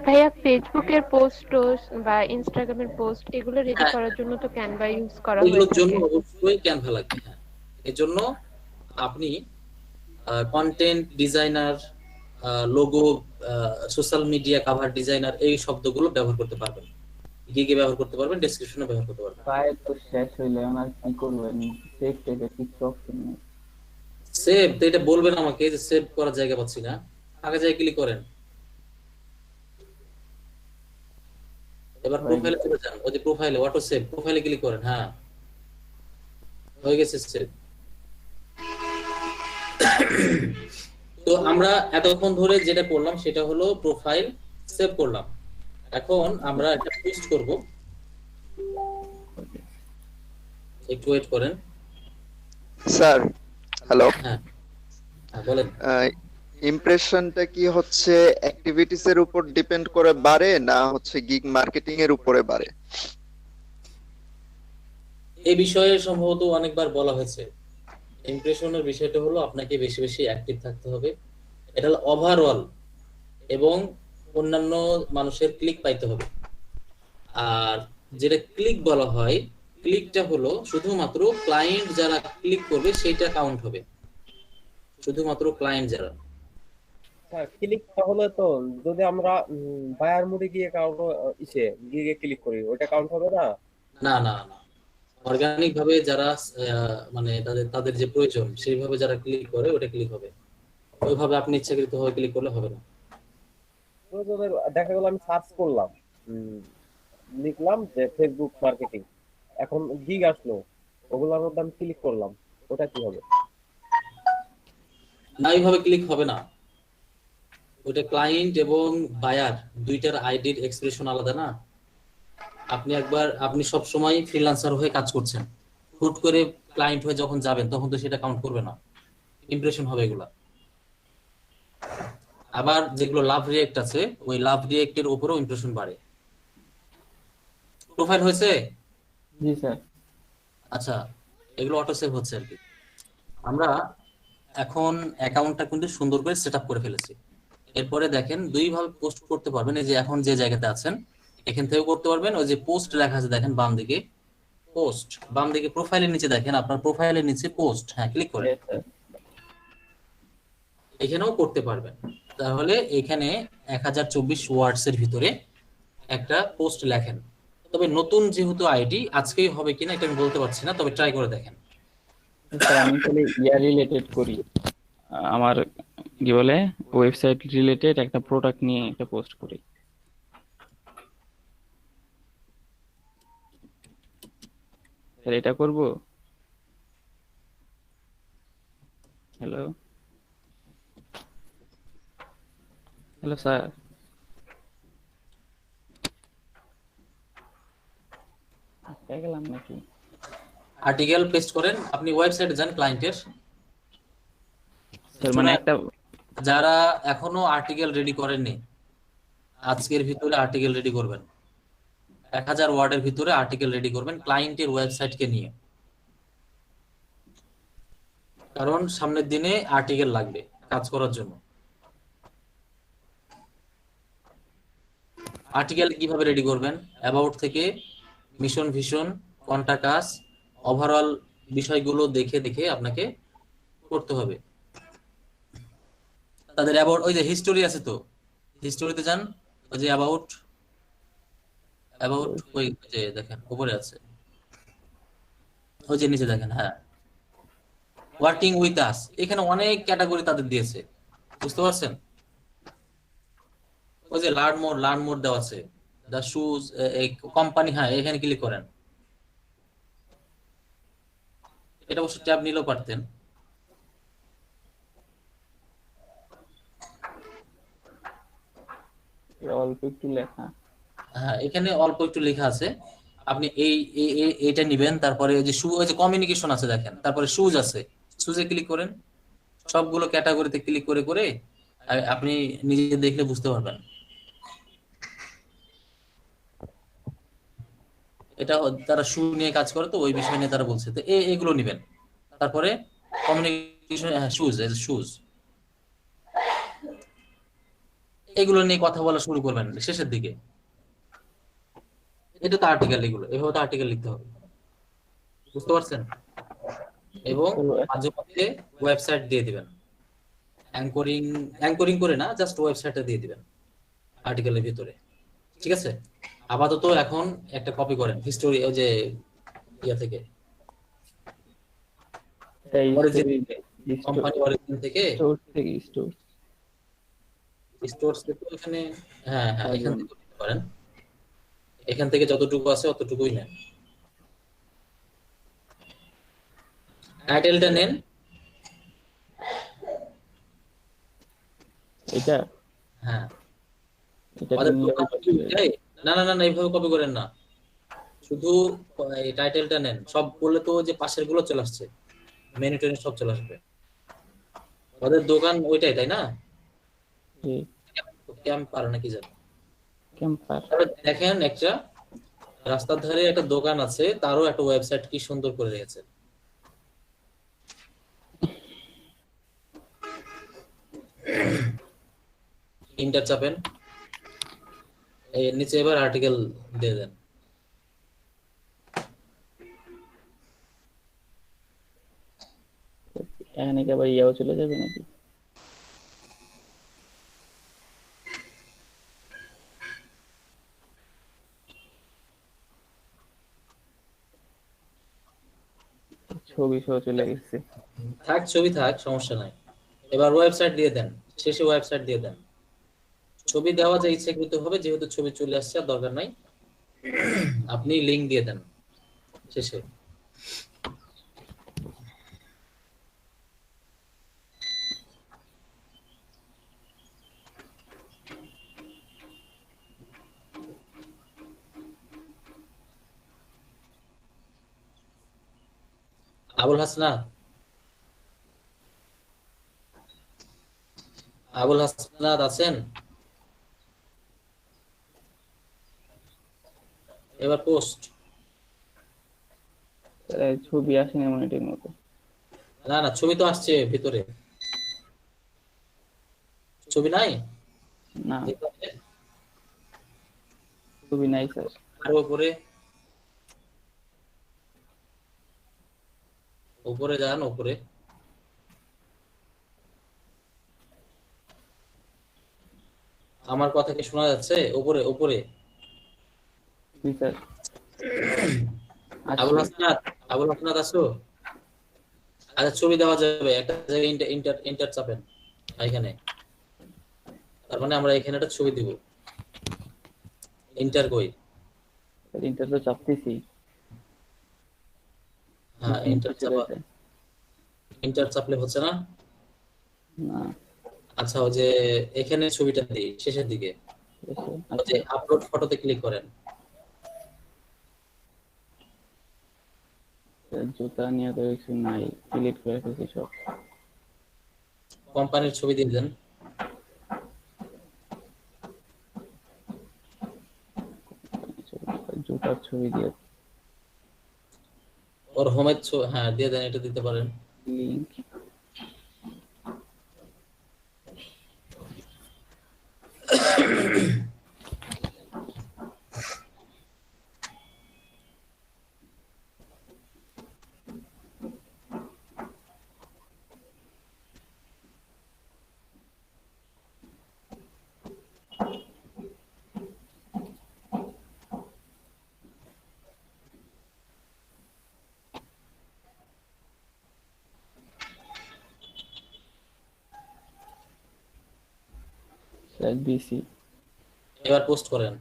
ভাইয়া ফেসবুকের পোস্ট বা ইনস্টাগ্রামের পোস্ট এগুলো রেডি করার জন্য তো ক্যানভা ইউজ করা হয় ওইগুলোর জন্য অবশ্যই ক্যানভা লাগবে। হ্যাঁ, এর জন্য আপনি content designer, logo, social media cover designer এই শব্দগুলো ব্যবহার করতে পারবেন, গিগে ব্যবহার করতে পারবেন, ডেসক্রিপশনে ব্যবহার করতে পারবেন। প্রায় তো শেষ হইলে আমার কি করবেন? সেভ টেপে কিছু অপশন নেই। সেভ তো এটা বলবেন আমাকে যে সেভ করার জায়গা পাচ্ছি না, আগে যাই ক্লিক করেন। এবার প্রোফাইলে চলে যান, ওই যে প্রোফাইলে অটো সেভ, প্রোফাইলে ক্লিক করেন। হ্যাঁ, হয়ে গেছে সেভ। তো আমরা এতক্ষণ ধরে যেটা করলাম সেটা হলো প্রোফাইল সেভ করলাম। এখন আমরা একটা পোস্ট করব, একটু ওয়েট করেন। স্যার হ্যালো, হ্যাঁ বলেন। ইমপ্রেশনটা কি হচ্ছে অ্যাক্টিভিটিস এর উপর ডিপেন্ড করে বাড়ে না হচ্ছে গিগ মার্কেটিং এর উপরে বাড়ে? এই বিষয়ে সম্ভবত অনেকবার বলা হয়েছে। ইমপ্রেশনের বিষয়টা হলো আপনাকে বেশি বেশি অ্যাক্টিভ থাকতে হবে, এটা হলো ওভারঅল, এবং অন্যান্য মানুষের ক্লিক পাইতে হবে। আর যেটা ক্লিক বলা হয়, ক্লিকটা হলো শুধুমাত্র ক্লায়েন্ট যারা ক্লিক করবে সেটা কাউন্ট হবে, শুধুমাত্র ক্লায়েন্ট যারা। হ্যাঁ, ক্লিক তাহলে তো যদি আমরা বায়ার মোডে গিয়ে কাউকে গিয়ে ক্লিক করি ওটা কাউন্ট হবে না? না না না, অর্গানিক ভাবে যারা মানে তাদের যে প্রয়োজন সেইভাবে যারা ক্লিক করে ওটা ক্লিক হবে, ওইভাবে আপনি ইচ্ছাকৃত ভাবে ক্লিক করলে হবে না। প্রয়োজনের দেখা গেল আমি সার্চ করলাম, লিখলাম যে ফেসবুক মার্কেটিং, এখন গিগ আসলো, ওগুলোর মধ্যে আমি ক্লিক করলাম, ওটা কি হবে? না, এইভাবে ক্লিক হবে না, ওটা ক্লায়েন্ট এবং বায়ার দুইটার আইডির এক্সপ্রেশন আলাদা না। আপনি সব সময় ফ্রিল্যান্সার হয়ে কাজ করছেন, হুট করে ক্লায়েন্ট হয়ে যখন যাবেন তখন তো সেটা কাউন্ট করবে না, ইমপ্রেশন হবে এগুলা। আবার যেগুলো লাভ রিয়েক্ট আছে ওই লাভ রিয়েক্টের উপরেও ইমপ্রেশন বাড়ে। প্রোফাইল হয়েছে? জি স্যার। আচ্ছা, এগুলো অটো সেভ হচ্ছে আর কি। আমরা এখন অ্যাকাউন্টটা কিন্তু সুন্দর করে সেটআপ করে ফেলেছি। এরপরে দেখেন দুই ভাবে পোস্ট করতে পারবেন। এই যে এখন যে জায়গাতে আছেন এখান থেকেও করতে পারবেন, ওই যে পোস্ট লেখা আছে দেখেন বাম দিকে, পোস্ট বাম দিকে প্রোফাইলের নিচে দেখেন, আপনার প্রোফাইলের নিচে পোস্ট, হ্যাঁ ক্লিক করেন, এখানেও করতে পারবেন। তাহলে এখানে 1024 ওয়ার্ডস এর ভিতরে একটা পোস্ট লেখেন। তবে নতুন যেহেতু আইডি আজকেই হবে কিনা এটা আমি বলতে পারছি না, তবে ট্রাই করে দেখেন। স্যার আমি খালি রিলেটেড করি, আমার কি বলে ওয়েবসাইট রিলেটেড একটা প্রোডাক্ট নিয়ে একটা পোস্ট করি। স্যার এটা করব? হ্যালো হ্যালো স্যার, পেয়ে গেলাম নাকি? আর্টিকেল পেস্ট করেন, আপনি ওয়েবসাইটে যান ক্লায়েন্টের। স্যার মানে একটা যারা এখনো আর্টিকেল রেডি করেননি আজকের ভিতরে আর্টিকেল রেডি করবেন, 1000 ওয়ার্ডের ভিতরে আর্টিকেল রেডি করবেন ক্লায়েন্টের ওয়েবসাইটকে নিয়ে, কারণ সামনের দিনে আর্টিকেল লাগবে কাজ করার জন্য। আর্টিকেল কিভাবে রেডি করবেন? অ্যাবাউট থেকে মিশন ভিশন কন্টাক্ট আস ওভারঅল বিষয়গুলো দেখে দেখে আপনাকে করতে হবে। তাদের অ্যাবাউট ওই যে হিস্টোরি আছে তো, হিস্টোরিতে যান, ওই যে অ্যাবাউট অ্যাবাউট ওই যে দেখেন উপরে আছে, ওই যে নিচে দেখেন, হ্যাঁ ওয়ার্কিং উইথ আস, এখানে অনেক ক্যাটাগরি তাদের দিয়েছে, বুঝতে পারছেন? ওই যে লার্ন মোর দেওয়া আছে, দ্য শুজ কোম্পানি, হ্যাঁ এখানে ক্লিক করেন। এটা অবশ্য ট্যাব নিলেও পারতেন। অল্প একটু লেখা। হ্যাঁ এখানে অল্প একটু লেখা আছে, আপনি এইটা নিবেন। তারপরে ওই যে ওই যে কমিউনিকেশন আছে দেখেন, তারপরে শুজ আছে, শুজে ক্লিক করেন। সবগুলো ক্যাটাগরিতে ক্লিক করে করে আপনি নিজে দেখলে বুঝতে পারবেন। এটা তারা শু নিয়ে কাজ করে তো, ওই বিষয় নিয়ে তারা বলছে, তো এগুলো নিবেন। তারপরে কমিউনিকেশন, হ্যাঁ শুজ এগুলো নিয়ে কথা বলা শুরু করবেন শেষের দিকে। এটা তো আর্টিকেল, এগুলো এভাবে তো আর্টিকেল লিখতে হবে, বুঝতে পারছেন? এবং মাঝে মধ্যে ওয়েবসাইট দিয়ে দিবেন, অ্যাঙ্করিং করে না, জাস্ট ওয়েবসাইটটা দিয়ে দিবেন আর্টিকেলের ভিতরে, ঠিক আছে? আপাতত এখন একটা কপি করেন হিস্টোরি, ওই যে ইয়া থেকে, কোম্পানি অরিজিন থেকে, স্টোরস থেকে, এখানে হ্যাঁ হ্যাঁ এখান থেকে করতে পারেন। এখান থেকে যতটুকু আছে অতটুকুই নেন। টাইটেলটা নেন, এটা হ্যাঁ এটা না না না না এইভাবে কপি করেন না, শুধু এই টাইটেলটা নেন। সব বললে তো যে পাশের গুলো চলে আসছে, মেনু টেনে সব চলে আসবে। ওদের দোকান ওইটাই, তাই না? ক্যাম্পার নাকি জানো, ক্যাম্পার। দেখেন একটা রাস্তার ধারে একটা দোকান আছে, তারও একটা ওয়েবসাইট কি সুন্দর করে রেখেছে। ইন্টার চাপেন, এই নিচে এবার আর্টিকেল দিয়ে দেন। এখানে কি আবার ইয়াও চলে যাবে নাকি? ছবি সহ চলে গেছে। থাক ছবি থাক, সমস্যা নাই। এবার ওয়েবসাইট দিয়ে দেন, শেষে ওয়েবসাইট দিয়ে দেন। ছবি দেওয়া যায় ইচ্ছাকৃত হবে, যেহেতু ছবি চলে আসছে আর দরকার নাই, আপনি লিংক দিয়ে দেন শেষে। আবুল হাসনাত, আবুল হাসনাত আছেন? এবার পোস্ট। ছবি আসেনি এমন এটির মতো। না না ছবি তো আসছে ভিতরে, ছবি নাই না, ছবি নাই স্যার। আর উপরে, উপরে যান, উপরে আমার কথা কি শোনা যাচ্ছে? উপরে উপরে আবুল হাসনাত, আবুল হাসনাত আসো? আচ্ছা ছবি দেওয়া যাবে, একটা জায়গায় ইন্টার ইন্টার চাপেন এখানে, তার মানে আমরা এখানে একটা ছবি দিব। ইন্টার কই? ইন্টার তো চাপতেছি। হ্যাঁ ইন্টার চাপা, ইন্টার চাপলে হচ্ছে না। না আচ্ছা ওই যে এখানে ছবিটা দিই শেষের দিকে, ওই যে আপলোড ফটোতে ক্লিক করেন। জুতা নিয়ে তো কিছু নাই, ডিলিট করে ফেলছি সব। কোম্পানির ছবি দিয়ে দেন। জুতার ছবি দিয়ে ওর হোমের ছবি, হ্যাঁ দিয়ে দেন, এটা দিতে পারেন। লিংক স্যার দিছি। এবার পোস্ট করেন।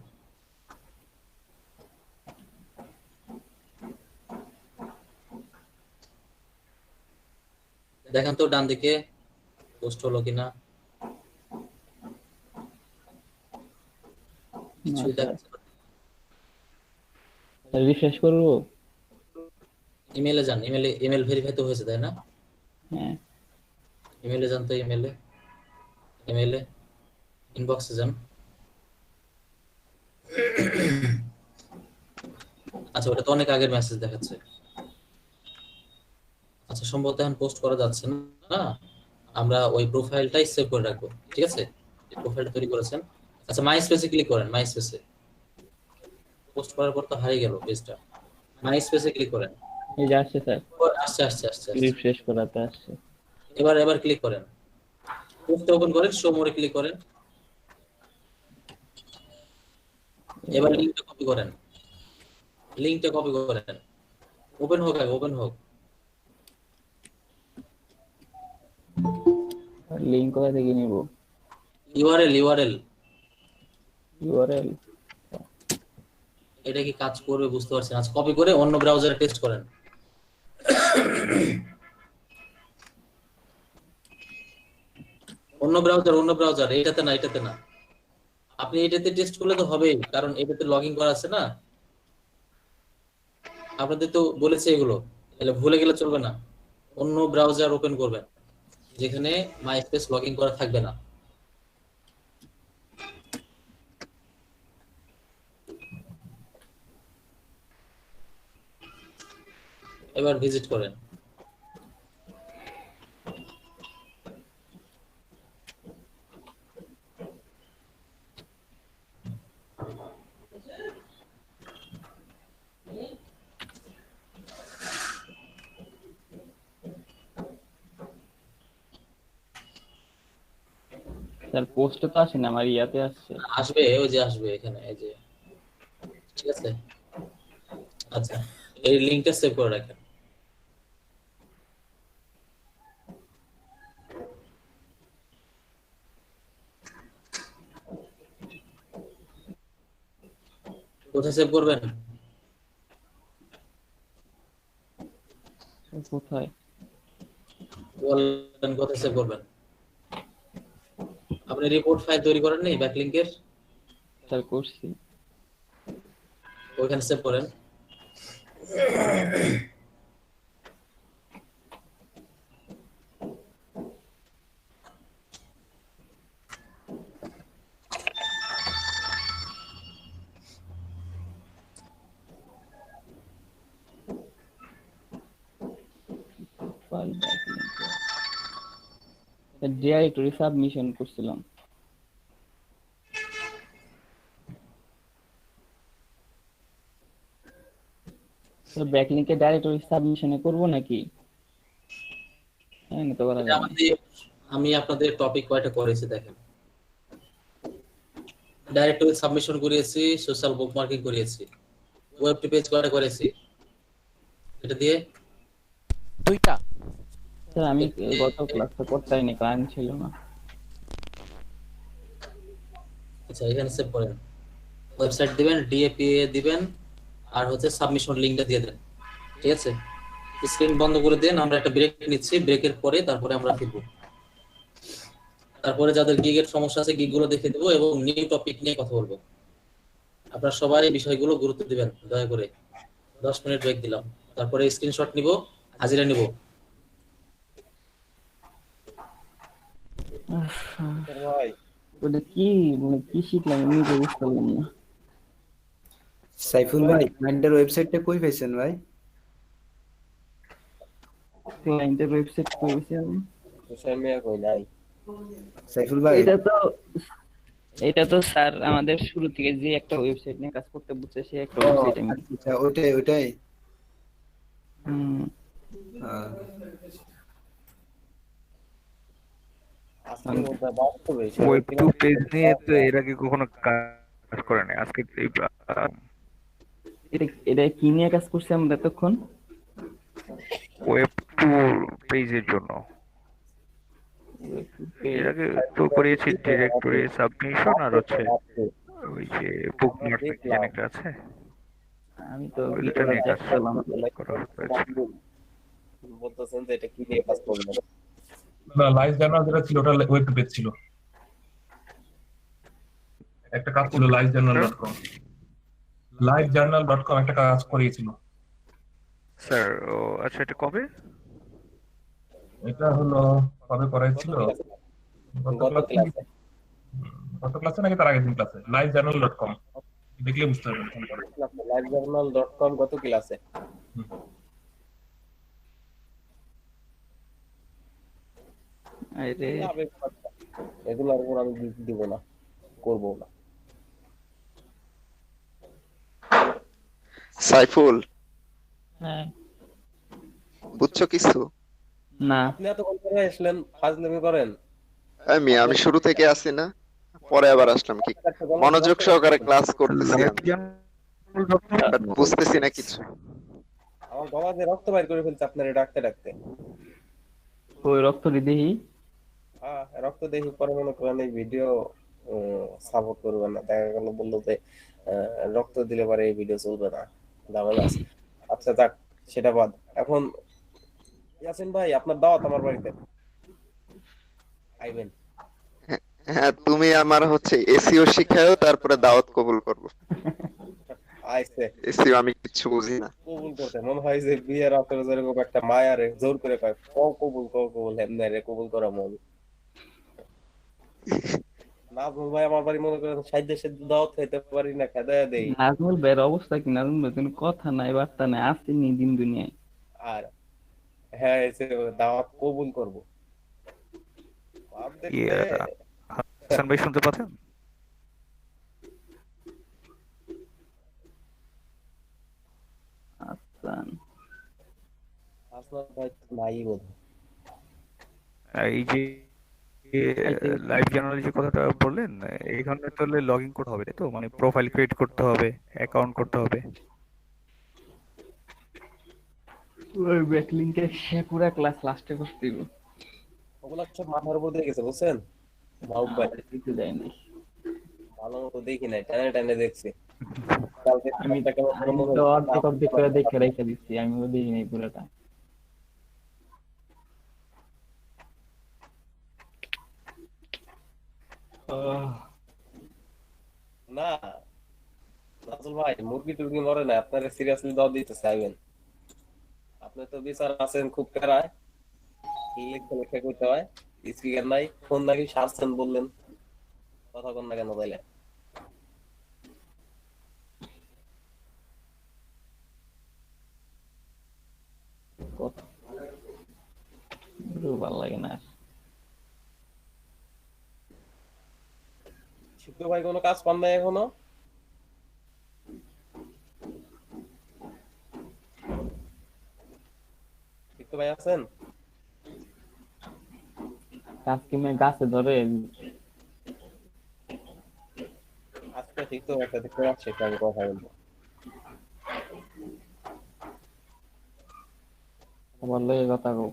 দেখেন তো ডান দিকে পোস্ট হলো কিনা। না কিছুই স্যার, দেখাচ্ছে না। রিফ্রেশ করবো? ইমেলে যান, ইমেল ভেরিফাই তো হয়েছে তাই না? হ্যাঁ, ইমেলে যান তো, ইমেলে ইনবক্সে যান। আচ্ছা, ওটা তো অনেক আগের মেসেজ দেখাচ্ছে। আচ্ছা, সম্ভবত এখন পোস্ট করা যাচ্ছে না, আমরা ওই প্রোফাইলটাই সেভ করে রাখবো, ঠিক আছে? যে প্রোফাইলটা তৈরি করেছেন। আচ্ছা, মাই স্পেসে ক্লিক করেন, মাই স্পেসে। পোস্ট করার পর তো হারিয়ে গেল পেজটা। মাই স্পেসে ক্লিক করেন। এই যে আসছে স্যার, আসছে আসছে আসছে আসছে। রিফ্রেশ করাতে আসছে। এবার ক্লিক করেন, পোস্টটা ওপেন করেন, শো মোরে ক্লিক করেন। এবার লিংকটা কপি করেন, ওপেন হোক আগে, ওপেন হোক। লিংক কোথা থেকে নিব? URL URL? এটা কি কাজ করবে বুঝতে পারছেন? আচ্ছা, কপি করে অন্য ব্রাউজারে টেস্ট করেন। অন্য ব্রাউজার, এটাতে না। আপনি এটাতে টেস্ট করলে তো হবেই, কারণ এটাতে লগ ইন করা আছে না। আপনাদের তো বলেছে এগুলো, তাহলে ভুলে গেলে চলবে না। অন্য ব্রাউজার ওপেন করবেন যেখানে মাইস্পেস লগ ইন করা থাকবে না। এবার ভিজিট করেন। স্যার পোস্টে তো আসে না, আমার ইয়াতে আসছে। আসবে, ওই যে আসবে এখানে, এই যে, ঠিক আছে। আচ্ছা, এই লিংকটা সেভ করে রাখেন। কোথায় সেভ করবেন? কোথায়? বলেন কোথায় সেভ করবেন? আপনি রিপোর্ট ফাইল তৈরি করেন নি ব্যাকলিংকের? স্যার করছি। ওইখানে সেভ করেন। ফাইল ব্যাকলিংক, ডিরেক্টরি সাবমিশন করছিলাম। স্যার ব্যাকলিংকে ডাইরেক্টরি সাবমিশনে করব নাকি? হ্যাঁ, না তো করা এটা যাবে না। আমি আপনাদের টপিক কয়টা করেছি দেখেন। ডাইরেক্টরি সাবমিশন করিয়েছি, সোশ্যাল বুকমার্কিং করিয়েছি, ওয়েব পেজ কয়টা করেছি এটা দিয়ে? 2টা। স্যার আমি গত ক্লাসে করতেইনি, কারণ ছিল না। আচ্ছা, এখানে সেভ করেন। ওয়েবসাইট দিবেন, ডিএপিএ দিবেন, আর হচ্ছে সাবমিশন লিংকটা দিয়ে দেন, ঠিক আছে? স্ক্রিন বন্ধ করে দেন, আমরা একটা ব্রেক নিচ্ছি, ব্রেকের পরে তারপরে আমরা ফিরবো। তারপরে যাদের গিগের সমস্যা আছে গিগ গুলো দেখে দেবো এবং নিউ টপিক নিয়ে কথা বলবো। আপনারা সবাই এই বিষয়গুলো গুরুত্ব দিবেন দয়া করে। 10 মিনিট ব্রেক দিলাম, তারপরে স্ক্রিনশট নিব, হাজিরা নিব। ভাই ওটা কি মানে কি শিখলাম আমি নিজে বুঝতে পারলাম না। সাইফুল ভাই, ক্লায়েন্টের ওয়েবসাইটটা কই পাইছেন ভাই? ক্লায়েন্টের ওয়েবসাইট করেছি আমি। সোশ্যাল মিডিয়া কই নাই। সাইফুল ভাই, এটা তো স্যার আমাদের শুরু থেকে যে একটা ওয়েবসাইট নিয়ে কাজ করতে বলছে, সে একটা ওয়েবসাইট আমি। আচ্ছা ওইটাই। হুম। আহ, আজকের মধ্যে বাস্তবে ওয়েব টু পেজ নিয়ে তো এর আগে কখনো কাজ করে নাই, আজকে এটা কি নিয়ে কাজ করছে আমরা এতক্ষণ? ওয়েব টু পেজের জন্য। এর আগে তো করিয়েছি ডিরেক্টরি সাবমিশন আর হচ্ছে ওই যে বুক আমরা মার্ক কি যেন দেখলাম একটা আছে আমি তো ওই কি দুটো করে নিয়ে কাজ দেখলাম করা হয়েছিল। বলতেছেন যে এটা কি নিয়ে কাজ করবেন? না, লাইভ জার্নাল যেটা ছিল ওটা ওয়েব পেজ ছিল, একটা কাজ ছিল livejournal.com, livejournal.com একটা কাজ করিয়েছিল। স্যার ও আচ্ছা এটা কবে? এটা হলো কবে করাইছিল? গত গত ক্লাসে, ক্লাসে গত ক্লাসে নাকি তার আগের দিন ক্লাসে, livejournal.com দেখলে বুঝতে পারবেন। livejournal.com গত ক্লাসে। আরে এগুলোর উপর আমি দিব না, করবো না। সাইফুল, হ্যাঁ বুঝছো কিছু? না আপনি এতক্ষণ পরে আসলেন, ফাজলামি করেন। আমি শুরু থেকে আসি না, পরে আবার আসলাম কি মনোযোগ সহকারে ক্লাস করতেছি আমি, বাট বুঝতেছি না কিছু। আমার গলা দিয়ে রক্ত বাইর করে ফেলছে আপনার ডাকতে ডাকতে। ওই রক্ত দিহি হ্যাঁ, রক্ত দেখি পরে মনে করেন এই ভিডিও সাপোর্ট করবে না, দেখা গেল বললো যে রক্ত দিলে পরে এই ভিডিও চলবে না, ঝামেলা আছে। আচ্ছা যাক, সেটা বাদ। এখন ইয়াসিন ভাই, আপনার দাওয়াত আমার বাড়িতে, আইবেন। হ্যাঁ, তুমি আমার হচ্ছে এসিও শিখাও, তারপরে দাওয়াত কবুল করব। আইছে এসিও আমি কিছু বুঝি না। কবুল করতে মনে হয় যে বিয়ের আসরে যেরকম একটা মায়ারে জোর করে কয় কও কবুল কও কবুল, এমনি রে কবুল করা মন। নাজমুল ভাই আমার বাড়ি মনে করেন সাইডে সাইডে দাওয়াত খাইতে পারি না, খেদা দেই। নাজমুল ভাইয়ের অবস্থা কি? নাজমুল ভাই কোনো কথা নাই বার্তা নাই, আসেনি দিন দুনিয়ায়। আর হ্যাঁ, এসে দাওয়াত কবুল করব। বাপ দেখতে হাসান ভাই শুনতে পাচ্ছেন? আচ্ছা আসলে ভাই নাই বোধ। এই যে লাইভ জার্নাল যে কথাটা বললেন, এখানে তাহলে লগ ইন করতে হবে তাই তো, মানে প্রোফাইল ক্রিয়েট করতে হবে, অ্যাকাউন্ট করতে হবে। ওই ব্যাকলিংকে সে পুরো ক্লাস লাস্টে করতে দিব। ওগুলা সব মাথার উপর দিয়ে গেছে, বুঝছেন? মাহবুব ভাই কিছু দেয় নাই, ভালো মতো দেখি নাই, টানে টানে দেখছি। কালকে আমি তো অর্ধেক অর্ধেক করে দেখে রেখে দিচ্ছি, আমি দেখি নাই পুরোটা। না নাজুল ভাই, মুরগি টুরগি মরে না, আপনারা সিরিয়াসলি দাও দিতে চাইবেন। আপনি তো বিচার আছেন খুব প্যারায়, লিখতে লিখে করতে হয়, স্পিকার নাই, ফোন নাকি সারছেন বললেন, কথা কন না কেন তাইলে? ভালো লাগে না। সিদ্ধু ভাই কোনো কাজ পান নাই এখনো? সিদ্ধু ভাই আছেন? গাছ কিমে গাছে ধরে আজকে ঠিক তো একটা দেখতে পাচ্ছি, আমি কথা বলবো। আমার লগে কথা কও।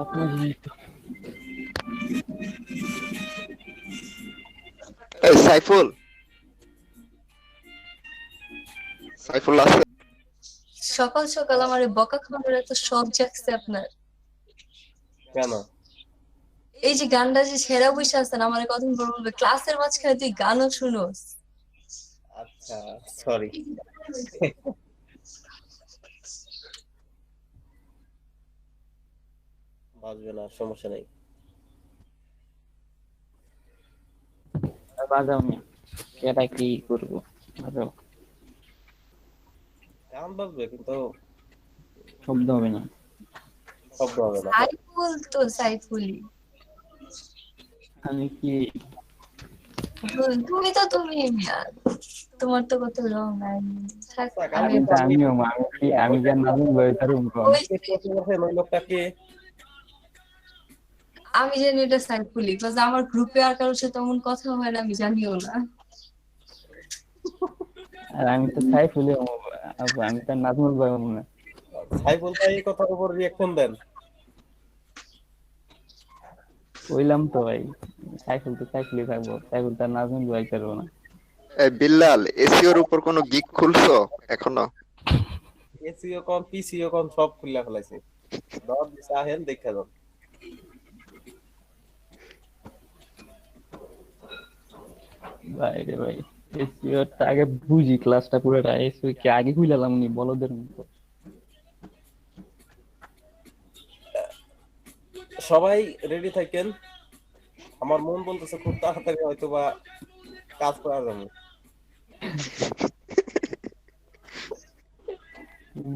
আপনার এই সাইফুল, সাইফুল আছে? সকাল সকাল আমার এই বকা খাওয়ানোর এত শখ জাগছে আপনার? কেন? এই যে গানটা যে সেরা বসে আছেন, আমার কতদিন পর বলবে ক্লাসের মাঝখানে তুই গানও শুনোস। আচ্ছা, সরি। বাজবে না, সমস্যা নেই। বাজাও নি, এটা কি করবো? বাজাও, গান বাজবে কিন্তু শব্দ হবে না। শব্দ হবে না। সাইফুল তো সাইফুলি, আমি কি তুমি তো তুমি মিয়া, তোমার তো কত রং নাই। থাক, আমি আমিও আমি জানি না আমি বইতারুম কোন ওই লোকটা কে? আমি জানি এটা সাইফুলি, বাস আমার গ্রুপে আর কারোর সাথে তেমন কথা হয় না, আমি জানিও না। আর আমি তো সাইফুলি, আমি তো নাজমুল ভাই না। সাইফুল ভাই এই কথার উপর রিঅ্যাকশন দেন। কইলাম তো ভাই, সাইফুল তো সাইফুলি থাকবো, সাইফুল তার নাজমুল ভাই করবো না। এই বিল্লাল, এসিওর উপর কোনো গিগ খুলছো এখনো? এসিও কম, পিসিও কম, সব খুলে ফেলাইছে। দর চাহেন দেখে যান। ভাই রে ভাই, এসইওটা আগে বুঝি, ক্লাসটা পুরোটা এসইও কি আগে খুইলাম নি বলদের মতো। সবাই রেডি থাকেন, আমার মন বলতেছে খুব তাড়াতাড়ি হয়তো বা কাজ করা যাবে।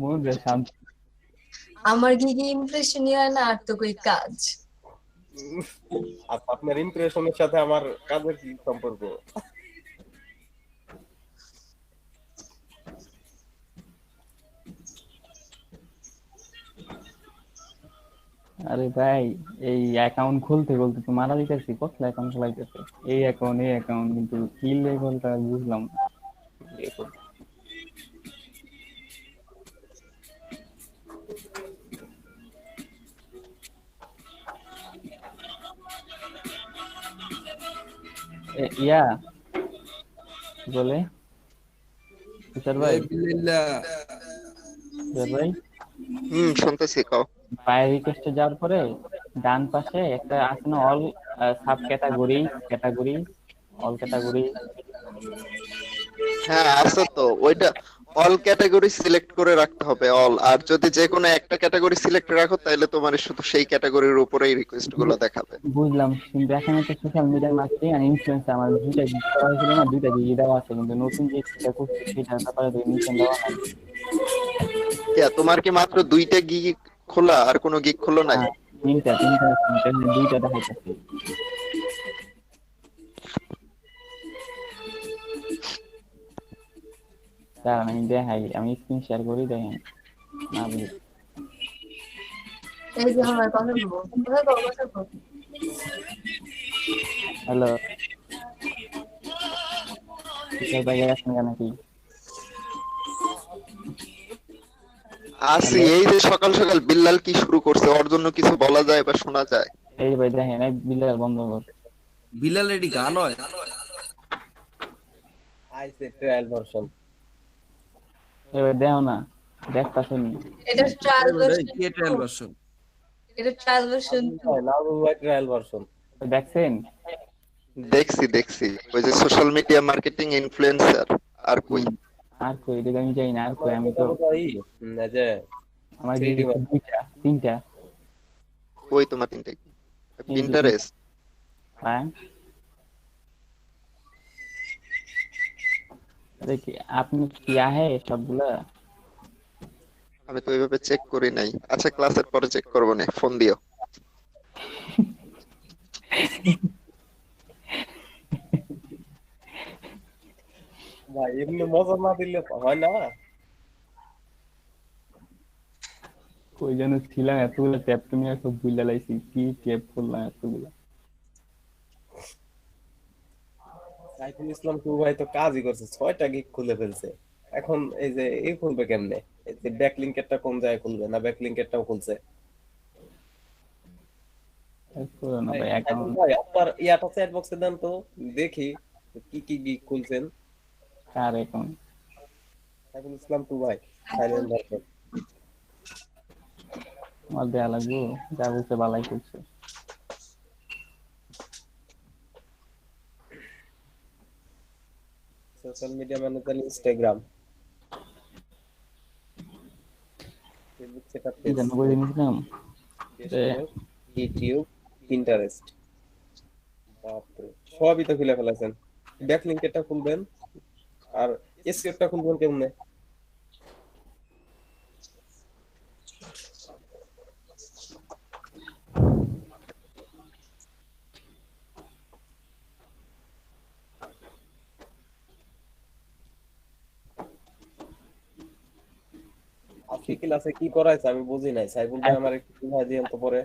মন রে শান্ত। আমার কি ইমপ্রেশনই হয় না, আর তো কই কাজ। আর আপনার ইমপ্রেশনের সাথে আমার কাজের কি সম্পর্ক? আরে ভাই, এই অ্যাকাউন্ট খুলতে বলতে তো মারা দিতেছি, কত অ্যাকাউন্ট খোলাইতেছে, এই অ্যাকাউন্ট কিন্তু কি লেভেলটা বুঝলাম না। ইয়া কি বলে স্যার ভাই, স্যার ভাই শুনতেছি, কও। ফায়ার রিকোয়েস্টে যাওয়ার পরে ডান পাশে একটা আছে না, all sub category, all category. হ্যাঁ আছে তো, ওইটা অল ক্যাটাগরি সিলেক্ট করে রাখতে হবে, অল। আর যদি যে কোনো একটা ক্যাটাগরি সিলেক্ট রাখো তাহলে তোমার শুধু সেই ক্যাটাগরির উপরেই রিকোয়েস্ট গুলো দেখাবে। বুঝলাম, কিন্তু এখানে তো সোশ্যাল মিডিয়ার মার্কেটিং আর ইনফ্লুয়েন্সার আমার দুইটা গিগ করা হয়েছিল না, দুইটা গিগ দেওয়া আছে, কিন্তু নতুন যে যেটা করছি সেটা ব্যাপারে তো নিচে দেওয়া নাই। তোমার কি মাত্র 2টা গিগ খোলা, আর কোনো গিগ খোলো নাই? তিনটা দুইটা দেখাইতেছে। স্যার আমি দেখাই, আমি স্ক্রিন শেয়ার করি, দেখেন না বুঝি। এই যে আমার কথা বলবো, কোথায় কথা বলবো? হ্যালো স্যার ভাই, আসেন কেন কি? আসি। এই যে সকাল সকাল বিল্লাল কি শুরু করছে, ওর জন্য কিছু বলা যায় বা শোনা যায়? এই ভাই দেখেন, এই বিল্লাল বন্ধ কর। বিল্লাল এডি গান হয়? আইছে ট্রায়াল ভার্সন। এবার দেখো না, দেখতাছেন? এটা ট্রায়াল ভার্সন। কি ট্রায়াল ভার্সন? এটা ট্রায়াল ভার্সন। না ভাই, ট্রায়াল ভার্সন দেখছেন? দেখছি। ওই যে সোশ্যাল মিডিয়া মার্কেটিং ইনফ্লুয়েন্সার। আর কই এটা আমি জানি না। আর কই আমি তো না যে আমার তিনটা। ওই তোমার তিনটা পিন্টারেস্ট। হ্যাঁ দেখি আপনি কি আহে সবগুলা? আমি তো এইভাবে চেক করি নাই। আচ্ছা, ক্লাসের পরে চেক করবো না, ফোন দিও। ভাই এমনি মজা না দিলে হয় না। কই যেন ছিলাম, এতগুলো ট্যাপ তুমি সব ভুলে লাইছি, কি ট্যাপ করলাম এতগুলো। সাইফুল ইসলাম টু ভাই তো কাজই করছে, 6টা গিগ খুলে ফেলছে। এখন এই যে এই খুলবে কেমনে? এই যে ব্যাকলিংকেরটা কোন জায়গায় খুলবে? না ব্যাকলিংকেরটাও খুলছে। ভাই অ্যাকাউন্ট ভাই আপনার ইয়াটা চ্যাট বক্সে দেন তো দেখি কি কি গিগ খুলছেন? কার অ্যাকাউন্ট? সাইফুল ইসলাম টু ভাই সাইলেন্ট ভার্সন। আমার দেয়া লাগবে, যা বলছে বালাই করছে। Social media manager Instagram, Facebook setup, কি জানো করে নিয়েছিলাম ইউটিউব, পিন্টারেস্ট। বাপরে সবই তো খুলে ফেলেছেন। ব্যাকলিংকটা খুলবেন আর এসকেপটা খুলবেন কেমনে? আজকে ক্লাসে কি করাইছে আমি বুঝি নাই। সাইফুল ভাই আমার একটু বুঝাই দিয়েন তো পরে।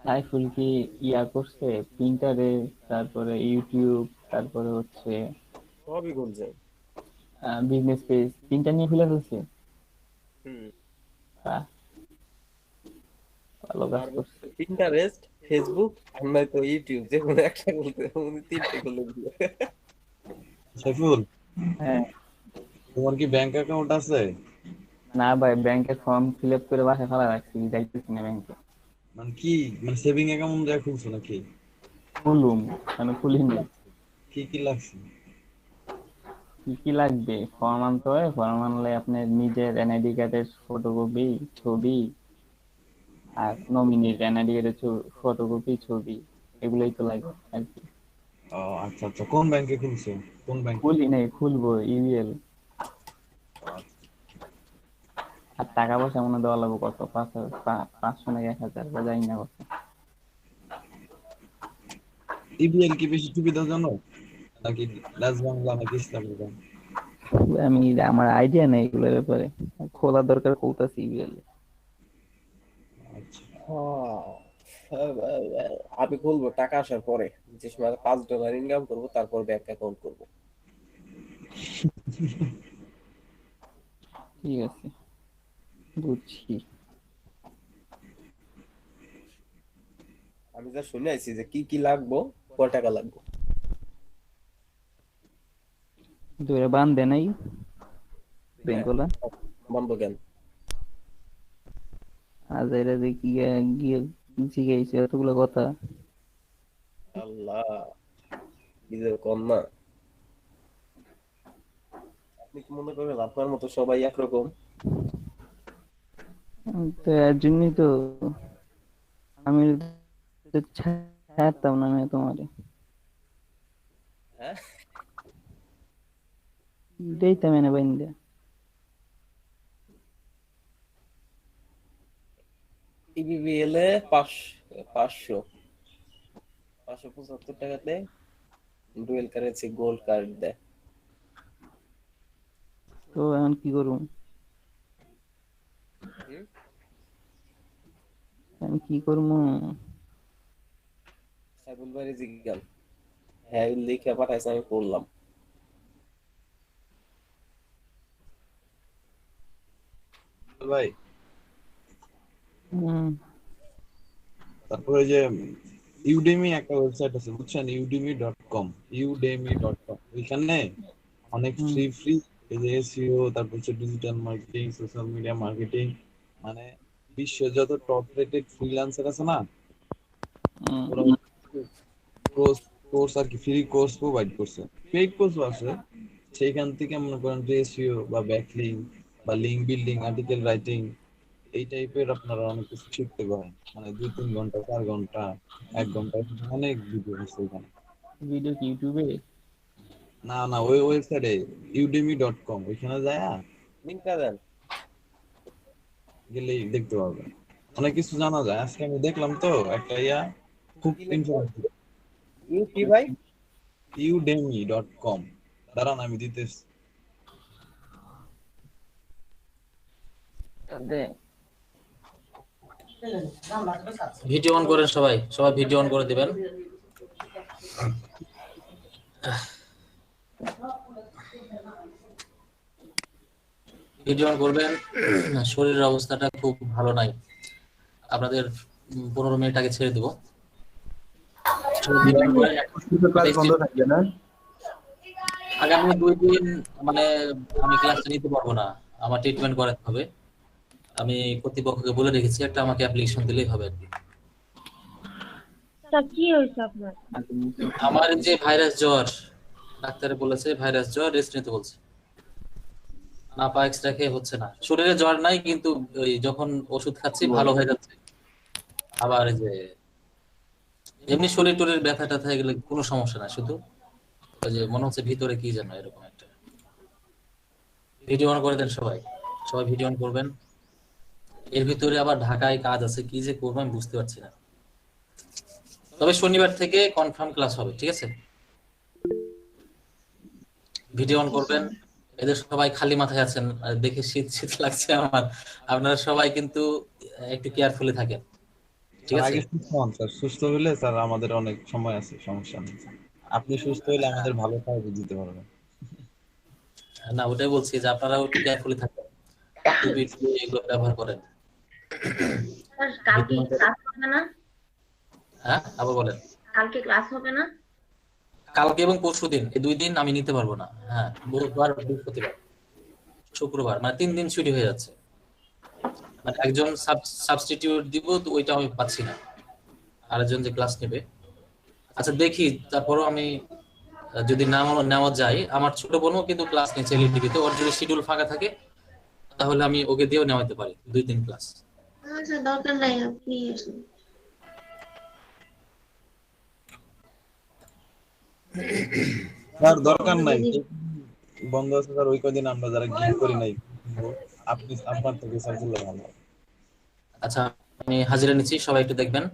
সাইফুল কি ইয়া করছে প্রিন্টারেস্ট, তারপরে ইউটিউব, তারপরে হচ্ছে সবই খুলছে। বিজনেস পেজ, তিনটা নিয়ে খুলে ফেলছে। ভালো কাজ করছে। পিন্টারেস্ট, ফেসবুক আর নয়তো ইউটিউব, যে কোনো একটা খুলতে উনি তিনটে খুলে দিল। সাইফুল, হ্যাঁ তোমার কি ব্যাংক অ্যাকাউন্ট আছে? না ভাই, ব্যাংকের ফর্ম ফিল আপ করে বাসায় ফেলা রাখছি, যাইতেছি না ব্যাংকে। মানে কি, মানে সেভিং অ্যাকাউন্ট যা খুলছো নাকি? খুলুম, মানে খুলিনি। কি কি লাগছে? কি কি লাগবে? ফর্ম আনতে হয়, ফর্ম আনলে আপনার নিজের এনআইডি কার্ডের ফটোকপি, ছবি, আর নমিনির এনআইডি কার্ডের ফটোকপি, ছবি, এগুলোই তো লাগবে আর কি। ও আচ্ছা আচ্ছা, কোন ব্যাংকে খুলছো? কোন ব্যাংক? খুলি নাই, খুলবো ইউএল। আর টাকা পয়সা মনে দেওয়া লাগবে কত, 500 নাকি 1000, যাই না কত। ইবিএল কি বেশি সুবিধাজনক নাকি ডাচ বাংলা নাকি ইসলামী ব্যাংক? আমি আমার আইডিয়া নেই এগুলোর ব্যাপারে, খোলা দরকার, খুলতাছি ইউএল। আমি খুলবো টাকা আসার পরে, যে সময় $5 ইনকাম করবো তারপর ব্যাংক অ্যাকাউন্ট করবো। ঠিক আছে, বুঝছি। আমি যা শুনে আইছি যে কি কি লাগবো, কয় টাকা লাগবে। দুইটা বান দে নাই ব্যাংকলা বন্ধ কেন? আজ এরা যে কি গিয়ে শিখাইছে এতগুলো কথা। আল্লাহ, কি যে কম না। আপনি কি মনে করেন আপনার মতো সবাই একরকম? তো এর জন্যই তো আমি ছাড়তাম না আমি তোমারে, হ্যাঁ দিতাম এনে বাইন্দা। ইবিবিএল এ 575 টাকাতে ডুয়েল কারেন্সি গোল্ড কার্ড দেয়। তো এখন কি করবো? আমি কি করবো? সাইফুল ভাই জিজ্ঞাল, হ্যাঁ লিখে পাঠাইছে, আমি পড়লাম। ভাই তারপরে যে ইউডেমি একটা ওয়েবসাইট আছে বুঝছেন, udemy.com, udemy.com। এখানে অনেক ফ্রি এই যে এসইও, তারপর হচ্ছে digital marketing, social media marketing, মানে বিশ্বের যত টপ রেটেড ফ্রিল্যান্সার আছে না, ওরা কোর্স আর কি ফ্রি কোর্স প্রোভাইড করছে, পেইড কোর্স আছে। সেইখান থেকে মনে করেন যে এসইও বা ব্যাকলিংক বা লিঙ্ক বিল্ডিং, আর্টিকেল রাইটিং, এই টাইপের আপনারা অনেক কিছু শিখতে পারেন। মানে 2-3 ঘন্টা, 4 ঘন্টা, 1 ঘন্টা, অনেক ভিডিও আছে ওখানে। ভিডিও কি ইউটিউবে? না না, ওই ওয়েবসাইটে udemy.com, ওইখানে যায় লিংকটা দেন, গেলেই দেখতে পারবেন, অনেক কিছু জানা যায়। আজকে আমি দেখলাম তো একটা খুব ইনফরমেটিভ। কি ভাই? udemy.com, দাঁড়ান আমি দিতেছি। ভিডিও অন করেন, সবাই ভিডিও অন করে দিবেন। ভিডিও অন করবেন। শরীরের অবস্থাটা খুব ভালো নাই, আপনাদের 15 মিনিট আগে ছেড়ে দিব। ক্লাস বন্ধ থাকবে না? আগামী 2 দিন মানে আমি ক্লাসটা নিতে পারবো না, আমার ট্রিটমেন্ট করাতে হবে। আমি কর্তৃপক্ষকে বলে রেখেছি, একটা আমাকে অ্যাপ্লিকেশন দিলেই হবে আর কি। স্যার কি হয়েছে আপনার? আমার যে ভাইরাস জ্বর, ডাক্তারে বলেছে ভাইরাস জ্বর, রেস্ট নিতে বলছে। নাপা এক্সট্রা খেয়ে হচ্ছে না, শরীরে জ্বর নাই কিন্তু ওই যখন ওষুধ খাচ্ছি ভালো হয়ে যাচ্ছে। আবার এই যে এমনি শরীর টরীর ব্যথা ট্যাথা গেলে কোনো সমস্যা না, শুধু ওই যে মনে হচ্ছে ভিতরে কি যেন এরকম একটা। ভিডিও অন করে দেন সবাই, সবাই ভিডিও অন করবেন। এর ভিতরে আবার ঢাকায় কাজ আছে, কি যে করবো আমি বুঝতে পারছি না। তবে শনিবার থেকে কনফার্ম ক্লাস হবে, ঠিক আছে? ভিডিও অন করবেন। এদের সবাই খালি মাথায় আছেন, আর দেখে শীত শীত লাগছে আমার। আপনারা সবাই কিন্তু একটু কেয়ারফুলি থাকেন, ঠিক আছে? আগে সুস্থ হন স্যার, সুস্থ হলে স্যার আমাদের অনেক সময় আছে, সমস্যা নেই। আপনি সুস্থ হলে আমাদের ভালো কাজ দিতে পারবেন। না, ওটাই বলছি যে আপনারাও একটু কেয়ারফুলি থাকেন, টুপি টুপি এগুলো ব্যবহার করেন। স্যার কালকে ক্লাস হবে না? হ্যাঁ, আবার বলেন। কালকে ক্লাস হবে না? কালকে এবং পরশুদিন, এই 2 দিন আমি নিতে পারবো না। হ্যাঁ, বুধবার, বৃহস্পতিবার, শুক্রবার, মানে 3 দিন ছুটি হয়ে যাচ্ছে। মানে একজন সাবস্টিটিউট দিব, তো ওইটা আমি পাচ্ছি না, আরেকজন যে ক্লাস নেবে। আচ্ছা দেখি, তারপরও আমি যদি না নেওয়া যায়, আমার ছোট বোনও কিন্তু ক্লাস নিচ্ছে এলইডিবিতে, ওর যদি শিডিউল ফাঁকা থাকে তাহলে আমি ওকে দিয়েও নেওয়াতে পারি 2-3 ক্লাস। আচ্ছা দরকার নাই, আপনি স্যার দরকার নাই, বন্ধ আছে স্যার। ওই কদিন আমরা যারা গেম করি নাই, আপনি আপনার থেকে সাইজুল্লাহ ভালো। আচ্ছা, আমি হাজিরা নিচ্ছি, সবাই একটু দেখবেন।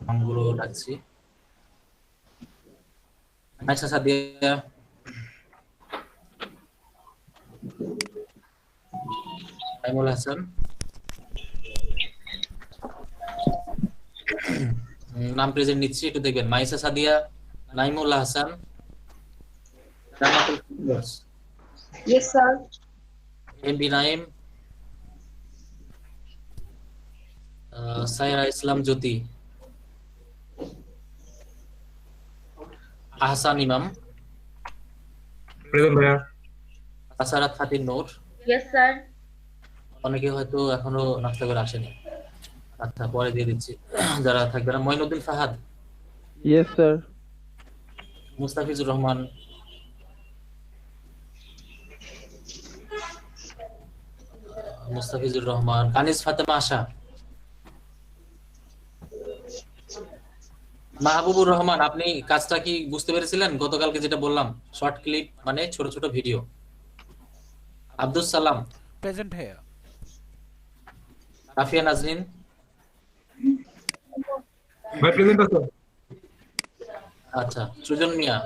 নামগুলো ডাকছি। আচ্ছা সাদিয়া, নাইমুল হাসান, নাম প্রেজেন্ট নিচ্ছি, একটু দেখবেন। Maisa Sadia, Naimul Hasan, Jannatul Firdous, yes sir, MB Naim, Saira Islam Jyoti, Ahsan Imam, present ভাইয়া। আসারাত ফাতিন নূর। Yes sir. অনেকে হয়তো এখনো নাস্তা করে আসেনি, আচ্ছা পরে দিয়ে দিচ্ছি যারা থাকবে না। Moinuddin Fahad, yes sir. মুস্তাফিজুর রহমান, কানিজ ফাতেমা আশা, মাহবুবুর রহমান। আপনি কাজটা কি বুঝতে পেরেছিলেন? গতকালকে যেটা বললাম, শর্ট ক্লিপ মানে ছোট ছোট ভিডিও। আব্দুল সালাম, প্রেজেন্ট হ্যাঁ। রাফিয়া নাজনীন, ভাই প্রেজেন্ট আছে। আচ্ছা সুজন মিয়া,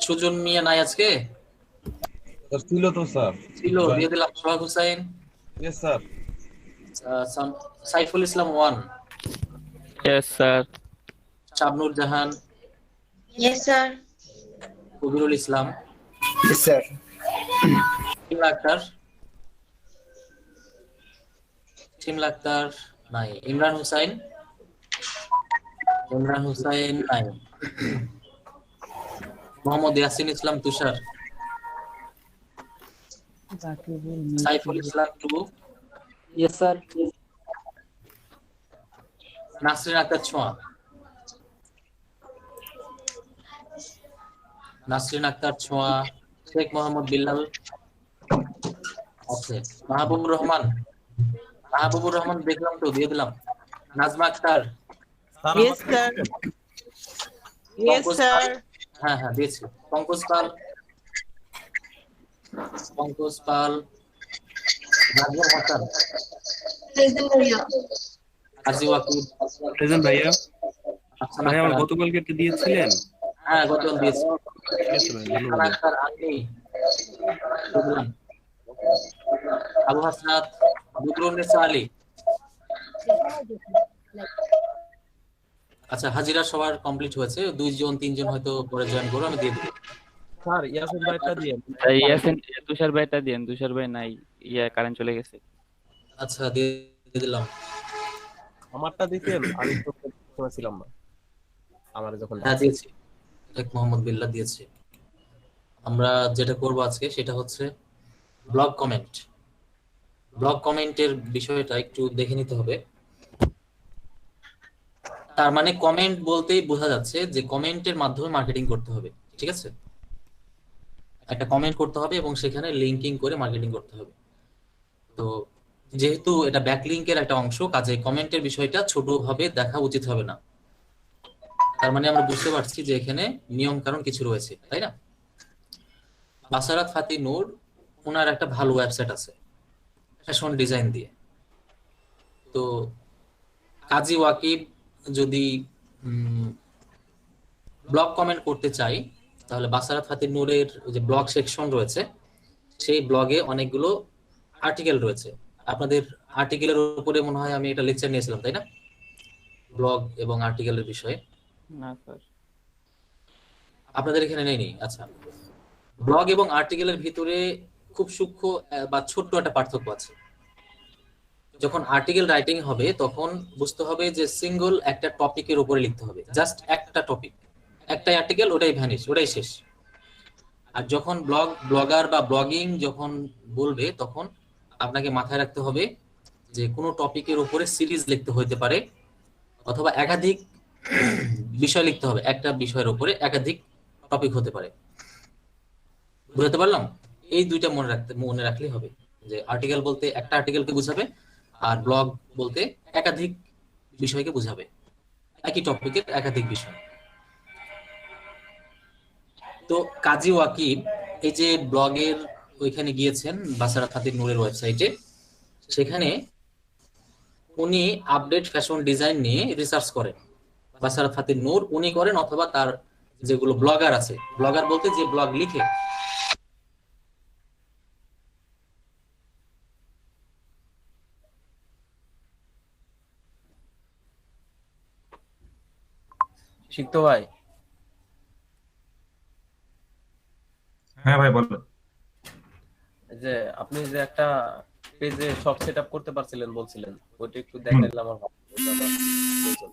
সুজন মিয়া নাই আজকে? স্যার ছিল তো স্যার, ছিল, দিয়ে দিলাম। Sohag Hussain, yes sir. Saiful Islam one, yes sir. Shabnur Jahan, yes sir. Kabirul Islam, yes sir. Shimla Akter, Shimla Akter নাই। ইমরান হুসাইন, ইমরান হুসাইন নাই। Mohammad Yasin Islam Tushar, Saiful Islam two, yes sir. Nasrin Akter Chhoya, Nasrin Akter ছোঁয়া, শেখ মোহাম্মদ বিল্লাল আছে। মাহবুবুর রহমান, মাহবুবুর রহমান দেখলাম তো, দিয়ে দিলাম। Najma Akter, yes sir. Yes sir. হ্যাঁ হ্যাঁ দিয়েছি। পঙ্কজ পাল, পঙ্কজ পাল, নাজমুল হাসান, প্রেজেন্ট ভাইয়া। কাজী ওয়াকিল, প্রেজেন্ট ভাইয়া। আচ্ছা ভাই আমার গতকালকে একটা দিয়েছিলেন? হ্যাঁ গতকাল দিয়েছি। ঠিক আছে ভাই, হাসান ধন্যবাদ। আক্তার আলী, বুঝলাম। আবু হাসনাত, বদরুন্নেসা আলী। আচ্ছা হাজিরা সবার কমপ্লিট হয়েছে, 2 জন 3 জন হয়তো পরে জয়েন করবে, আমি দিয়ে দেবো। স্যার ইয়াসিন ভাইটা দিয়ে ইয়াসিন, তুষার ভাইটা দেন। তুষার ভাই নাই, কারেন্ট চলে গেছে। আচ্ছা দিয়ে দিলাম। আমারটা দিতেন, আমি তো শুনেছিলাম না। আমার যখন হ্যাঁ দিয়েছি, শেখ মোহাম্মদ বিল্লাহ দিয়েছে। আমরা যেটা করব আজকে সেটা হচ্ছে ব্লগ কমেন্ট। ব্লগ কমেন্টের বিষয়টা একটু দেখে নিতে হবে। তার মানে কমেন্ট বলতেই বোঝা যাচ্ছে যে কমেন্টের মাধ্যমে মার্কেটিং করতে হবে, ঠিক আছে? একটা কমেন্ট করতে হবে এবং সেখানে লিঙ্কিং করে মার্কেটিং করতে হবে। তো যেহেতু এটা ব্যাকলিংকের একটা অংশ, কাজে কমেন্টের বিষয়টা ছোটভাবে দেখা উচিত হবে না। তার মানে আমরা বুঝতে পারছি যে এখানে নিয়ম কানুন কিছু রয়েছে, তাই না? বাসারাত ফাতি নূর, ওনার একটা ভালো ওয়েবসাইট আছে ফ্যাশন ডিজাইন দিয়ে। তো কাজী ওয়াকিব যদি ব্লগ কমেন্ট করতে চাই, তাহলে বাসারাত ফাতি নূরের যে ব্লগ সেকশন রয়েছে, সেই ব্লগে অনেকগুলো আর্টিকেল রয়েছে। আপনাদের আর্টিকেলের উপরে মনে হয় আমি একটা লেকচার নিয়েছিলাম, তাই না? ব্লগ এবং আর্টিকেলের বিষয়ে। না স্যার, আপনাদের এখানে নেই? আচ্ছা, ব্লগ এবং আর্টিকেলের ভিতরে খুব সূক্ষ্ম বা ছোট্ট একটা পার্থক্য আছে। যখন আর্টিকেল রাইটিং হবে তখন বুঝতে হবে যে সিঙ্গল একটা টপিকের উপরে লিখতে হবে, জাস্ট একটা টপিক, একটাই আর্টিকেল, ওটাই ভ্যানিশ, ওটাই শেষ। আর যখন ব্লগার বা ব্লগিং যখন বলবে তখন আপনাকে মাথায় রাখতে হবে যে কোনো টপিকের উপরে সিরিজ লিখতে হতে পারে, অথবা একাধিক বিষয় লিখতে হবে, একটা বিষয়ের উপরে একাধিক টপিক হতে পারে। বুঝতে পারলাম? এই দুইটা মনে রাখলেই হবে যে আর্টিকেল বলতে একটা আর্টিকেলকে বুঝাবে, আর ব্লগ বলতে একাধিক বিষয়কে বুঝাবে, একই টপিকের একাধিক বিষয়। তো কাজী ওয়াকিব এই যে ব্লগের ওইখানে গিয়েছেন বাসারাত ফাতি নূরের ওয়েবসাইটে, সেখানে উনি আপডেট ফ্যাশন ডিজাইন নিয়ে রিসার্চ করেন। বাসারাত ফাতি নূর উনি করেন, অথবা তার যেগুলো ব্লগার আছে, ব্লগার বলতে যে ব্লগ লিখে, শিখত ভাই। হ্যাঁ ভাই বলো। যে আপনি যে একটা পেজে সব সেটআপ করতে পারছিলেন বলছিলেন, ওইটা একটু দেখাইলে আমার ভালো হতো।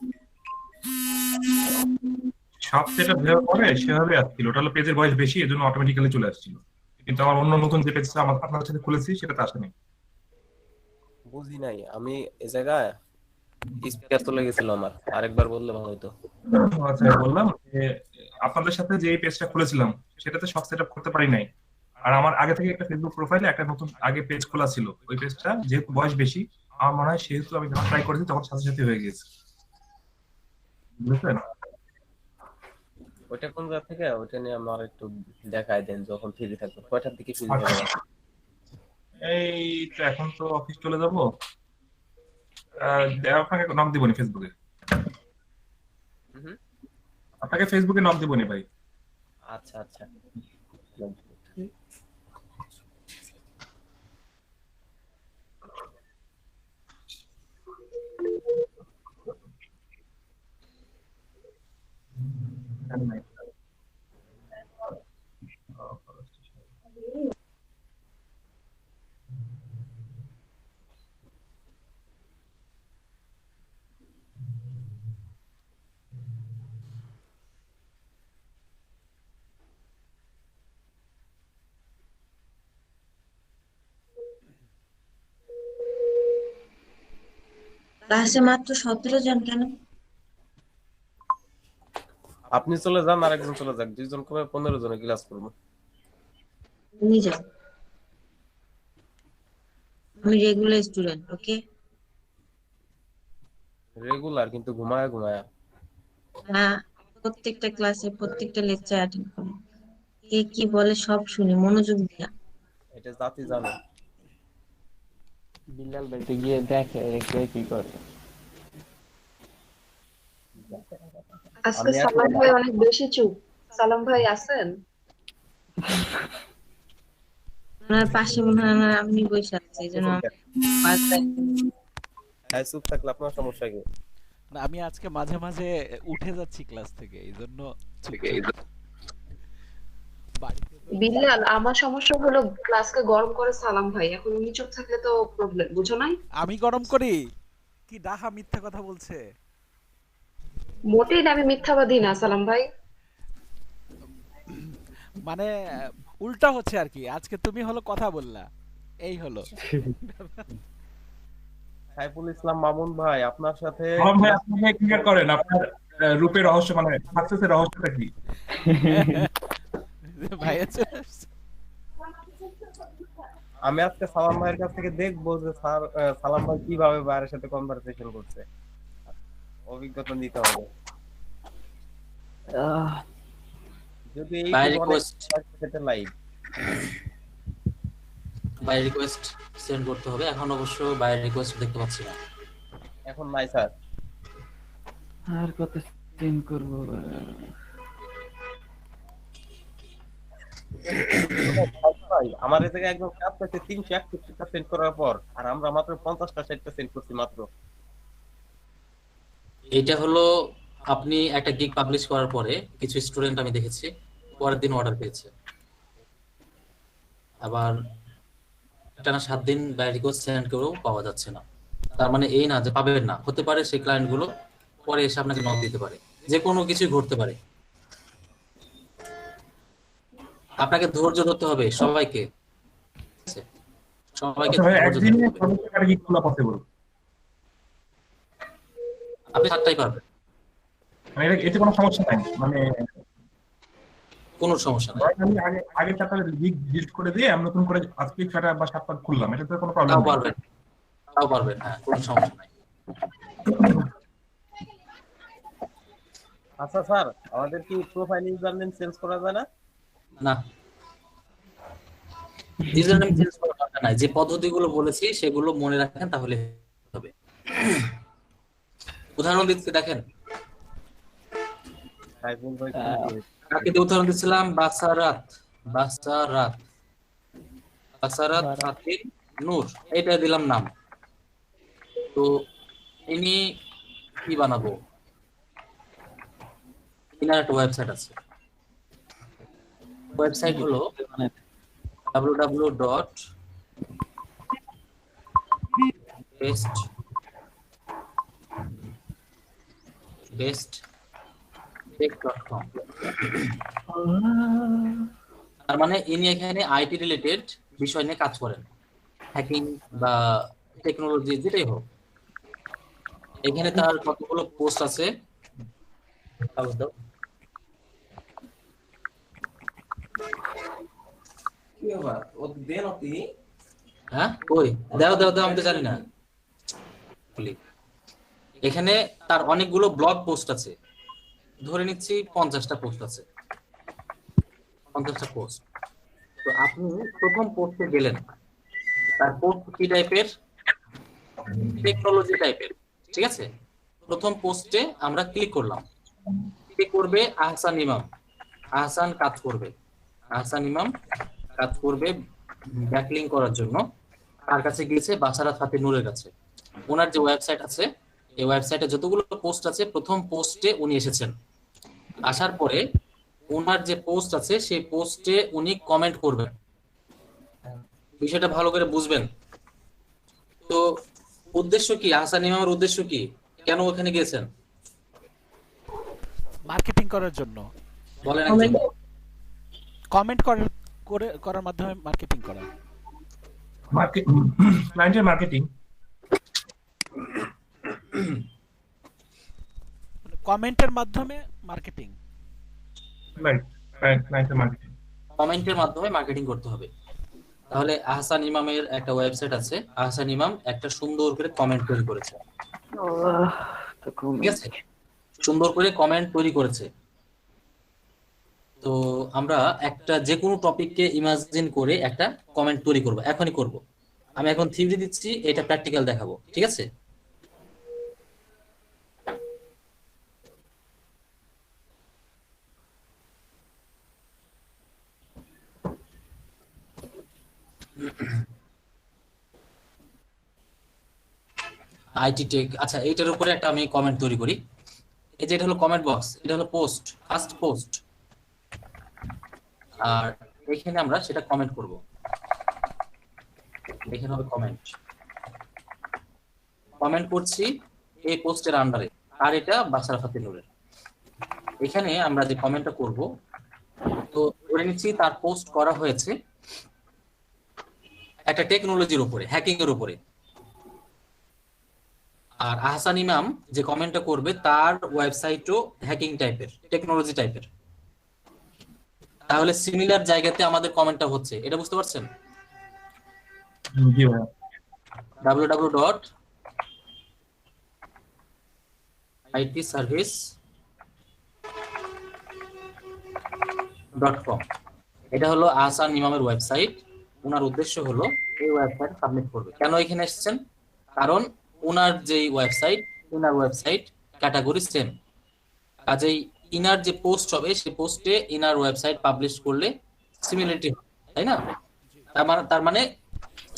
সব সেটআপ যেভাবে করে সেভাবে আসছিল, ওটা হলো পেজের বয়স বেশি, এজন্য অটোমেটিক্যালি চলে আসছিল। কিন্তু আমার অন্য নতুন যে পেজটা আমার আপনার সাথে খুলেছি সেটাতে আসেনি। বুঝি নাই আমি এই জায়গায় স্পিকার চলে গেছিল আমার, আরেকবার বললে ভালো হতো। আচ্ছা, বললাম যে আপনাদের সাথে যে পেজটা খুলেছিলাম সেটাতে সব সেটআপ করতে পারি নাই। আর আমার আগে থেকে একটা ফেসবুক প্রোফাইলে একটা নতুন আগে পেজ খোলা ছিল, ওই পেজটা যেহেতু বয়স বেশি, আমার মনে হয় সেহেতু আমি যখন ট্রাই করেছি তখন সাথে সাথে হয়ে গেছে। বুঝলেন? ওইটা কোন জায়গা থেকে, ওইটা নিয়ে আমার একটু দেখাই দেন যখন ফ্রি থাকবো। কয়টার দিকে ফ্রি থাকবো? এই তো এখন তো অফিস চলে যাবো, আপনাকে নাম দিবনি ফেসবুকে, আপনাকে ফেসবুকে নাম দিবনি ভাই। আচ্ছা আচ্ছা। ক্লাসে মাত্র 17 জন কেন? আপনি চলে যান, আরেকজন চলে যাক, দুইজন কমে 15 জনে ক্লাস করবো। তুমি যাও, আমি রেগুলার স্টুডেন্ট। ওকে? রেগুলার কিন্তু ঘুমায়া ঘুমায়া। হ্যাঁ, প্রত্যেকটা ক্লাসে প্রত্যেকটা লেকচার অ্যাটেন্ড করো, কে কি বলে সব শুনি মনোযোগ দিয়া। এটা জাতি জানে। বিল্লাল ভাইতে গিয়ে দেখে কে কি করে। আজকে সালাম ভাই অনেক বেশি চুপ। সালাম ভাই আছেন? ওনার পাশে মনে হয় আমি বসে আছি, এই জন্য হ্যাঁ, চুপ থাকলে আপনার সমস্যা কি? না, আমি আজকে মাঝে মাঝে উঠে যাচ্ছি ক্লাস থেকে, এই জন্য বিল্লাল, আমার সমস্যা হলো ক্লাসকে গরম করে সালাম ভাই, এখন উনি চুপ থাকলে তো প্রবলেম, বুঝো নাই? আমি গরম করি? কি ডাহা মিথ্যা কথা বলছে। মোটেই না, আমি মিথ্যাবাদী না সালাম ভাই। মানে উল্টা হচ্ছে আর কি, আজকে তুমি হলো কথা বললা, এই হলো। সাইফুল ইসলাম মামুন ভাই আপনার সাথে মামুন ভাই আপনি ক্লিয়ার করেন আপনার রূপের রহস্য মানে সাকসেসের রহস্যটা কি? ভাই আমি আজকে সালাম ভাইয়ের কাছ থেকে দেখবো যে স্যার সালাম ভাই কিভাবে বাইরের সাথে কনভারসেশন করছে, অভিজ্ঞতা নিতে হবে। যদি এই by request live by request send করতে হবে। এখন অবশ্য বাই রিকোয়েস্ট দেখতে পাচ্ছি না, এখন নাই স্যার। আর কত সেন্ড করব? ভাই আমার এই জায়গায় একদম কাজ করতে 361টা সেন্ড করার পর, আর আমরা মাত্র 50টা 60টা সেন্ড করছি মাত্র। এটা হলো আপনি একটা গিগ পাবলিশ করার পরে কিছু স্টুডেন্ট আমি দেখেছি পরের দিন অর্ডার পেয়েছে, আবার টানা 7 দিন বাই রিকোয়েস্ট সেন্ড করেও পাওয়া যাচ্ছে না। তার মানে এই না যে পাবেন না, হতে পারে সেই ক্লায়েন্ট গুলো পরে এসে আপনাকে নক দিতে পারে, যে কোনো কিছুই ঘটতে পারে। আপনাকে ধৈর্য ধরতে হবে সবাইকে, সবাইকে আচ্ছা ভাই ধৈর্য একদিনে ধরতে হবে। কতটা গিগ খোলা পসিবল? আপনি 7টাই পারবেন, মানে এতে কোনো সমস্যা নাই, মানে কোনো সমস্যা নাই। আমি আগে চারটা গিগ ডিলিট করে দিয়ে আমি নতুন করে আজকে 6টা বা 7টা খুললাম, এটা তো কোনো প্রবলেম তাও নেই। পারবেন, তাও পারবেন, হ্যাঁ কোনো সমস্যা নাই। আচ্ছা স্যার, আমাদের কি প্রোফাইল ইউজার নেম চেঞ্জ করা যায় না? না, ইউজার নেম চেঞ্জ করার দরকার নাই, যে পদ্ধতিগুলো বলেছি সেগুলো মনে রাখেন তাহলে হবে। উদাহরণ দিচ্ছি দেখেন, সাইফুল ভাই কাকে দিয়ে উদাহরণ দিচ্ছিলাম? বাসারাত, বাসারাত, বাসারাত ফাতিন নূর, এটা দিলাম নাম। তো ইনি কি বানাবো? ইনার একটা ওয়েবসাইট আছে, ওয়েবসাইট হলো www.besttech.com। তার মানে ইনি এখানে আইটি রিলেটেড বিষয় নিয়ে কাজ করেন, হ্যাকিং বা টেকনোলজি যেটাই হোক। এখানে তার কতগুলো পোস্ট আছে, হ্যাঁ কই দাও দাও দাও, আমি তো জানি না। এখানে তার অনেকগুলো ব্লগ পোস্ট আছে, ধরে নিচ্ছি 50টা পোস্ট আছে, 50টা পোস্ট। তো আপনি প্রথম পোস্টে গেলেন, তার পোস্ট কি টাইপের? টেকনোলজি টাইপের, ঠিক আছে। প্রথম পোস্টে আমরা ক্লিক করলাম, ক্লিক করবে আহসান ইমাম, আহসান কাজ করবে, আহসান ইমাম কাজ করবে ব্যাকলিং করার জন্য। তার কাছে গিয়েছে বাসারাত ফাতিন নূরের কাছে, ওনার যে ওয়েবসাইট আছে এই ওয়েবসাইটে যতগুলো পোস্ট আছে প্রথম পোস্টে উনি এসেছেন। আসার পরে ওনার যে পোস্ট আছে সেই পোস্টে উনি কমেন্ট করবেন, বিষয়টা ভালো করে বুঝবেন। তো উদ্দেশ্য কি? আহসান ইমামের উদ্দেশ্য কি? কেন ওখানে গিয়েছেন? মার্কেটিং করার জন্য। বলেন একজন। কমেন্ট করার মাধ্যমে মার্কেটিং করা, ক্লায়েন্টের মার্কেটিং, কমেন্টের মাধ্যমে মার্কেটিং, ক্লায়েন্টের মার্কেটিং, কমেন্টের মাধ্যমে মার্কেটিং করতে হবে। তাহলে আহসান ইমামের একটা ওয়েবসাইট আছে, আহসান ইমাম একটা সুন্দর করে কমেন্ট তৈরি করেছে, ঠিক আছে, সুন্দর করে কমেন্ট তৈরি করেছে। তো আমরা একটা যে কোনো টপিককে ইমাজিন করে একটা কমেন্ট তৈরি করব, এখনই করব। আমি এখন থিওরি দিচ্ছি, এটা প্র্যাকটিক্যাল দেখাবো, ঠিক আছে। আইটি টেক, আচ্ছা এইটার উপরে একটা আমি কমেন্ট তৈরি করি। এই যে এটা হলো কমেন্ট বক্স, এটা হলো পোস্ট, ফার্স্ট পোস্ট, আর এখানে আমরা সেটা কমেন্ট করব। এখানে হবে কমেন্ট, কমেন্ট করছি এই পোস্টের আন্ডারে, আর এটা বাসারাত ফাতিন নূরের। এখানে আমরা যে কমেন্টটা করব, তো ধরে নিচ্ছি তার পোস্ট করা হয়েছে একটা টেকনোলজির উপরে, হ্যাকিং এর উপরে, আর আহসান ইমাম যে কমেন্টটা করবে তার ওয়েবসাইটও হ্যাকিং টাইপের, টেকনোলজি টাইপের। তাহলে সিমিলার জায়গাতে আমাদের কমেন্টটা হচ্ছে, এটা বুঝতে পারছেন? জি ভাইয়া। www.itservice.com, এটা হলো আহসান ইমামের ওয়েবসাইট। ওনার উদ্দেশ্য হলো এই ওয়েবসাইট সাবমিট করবে। কেন এখানে এসেছেন? কারণ ওনার যেই ওয়েবসাইট, ওনার ওয়েবসাইট ক্যাটাগরি সেম, কাজেই ইনার যে পোস্ট হবে সেই পোস্টে ইনার ওয়েবসাইট পাবলিশ করলে সিমিলারিটি হবে, তাই না? তার মানে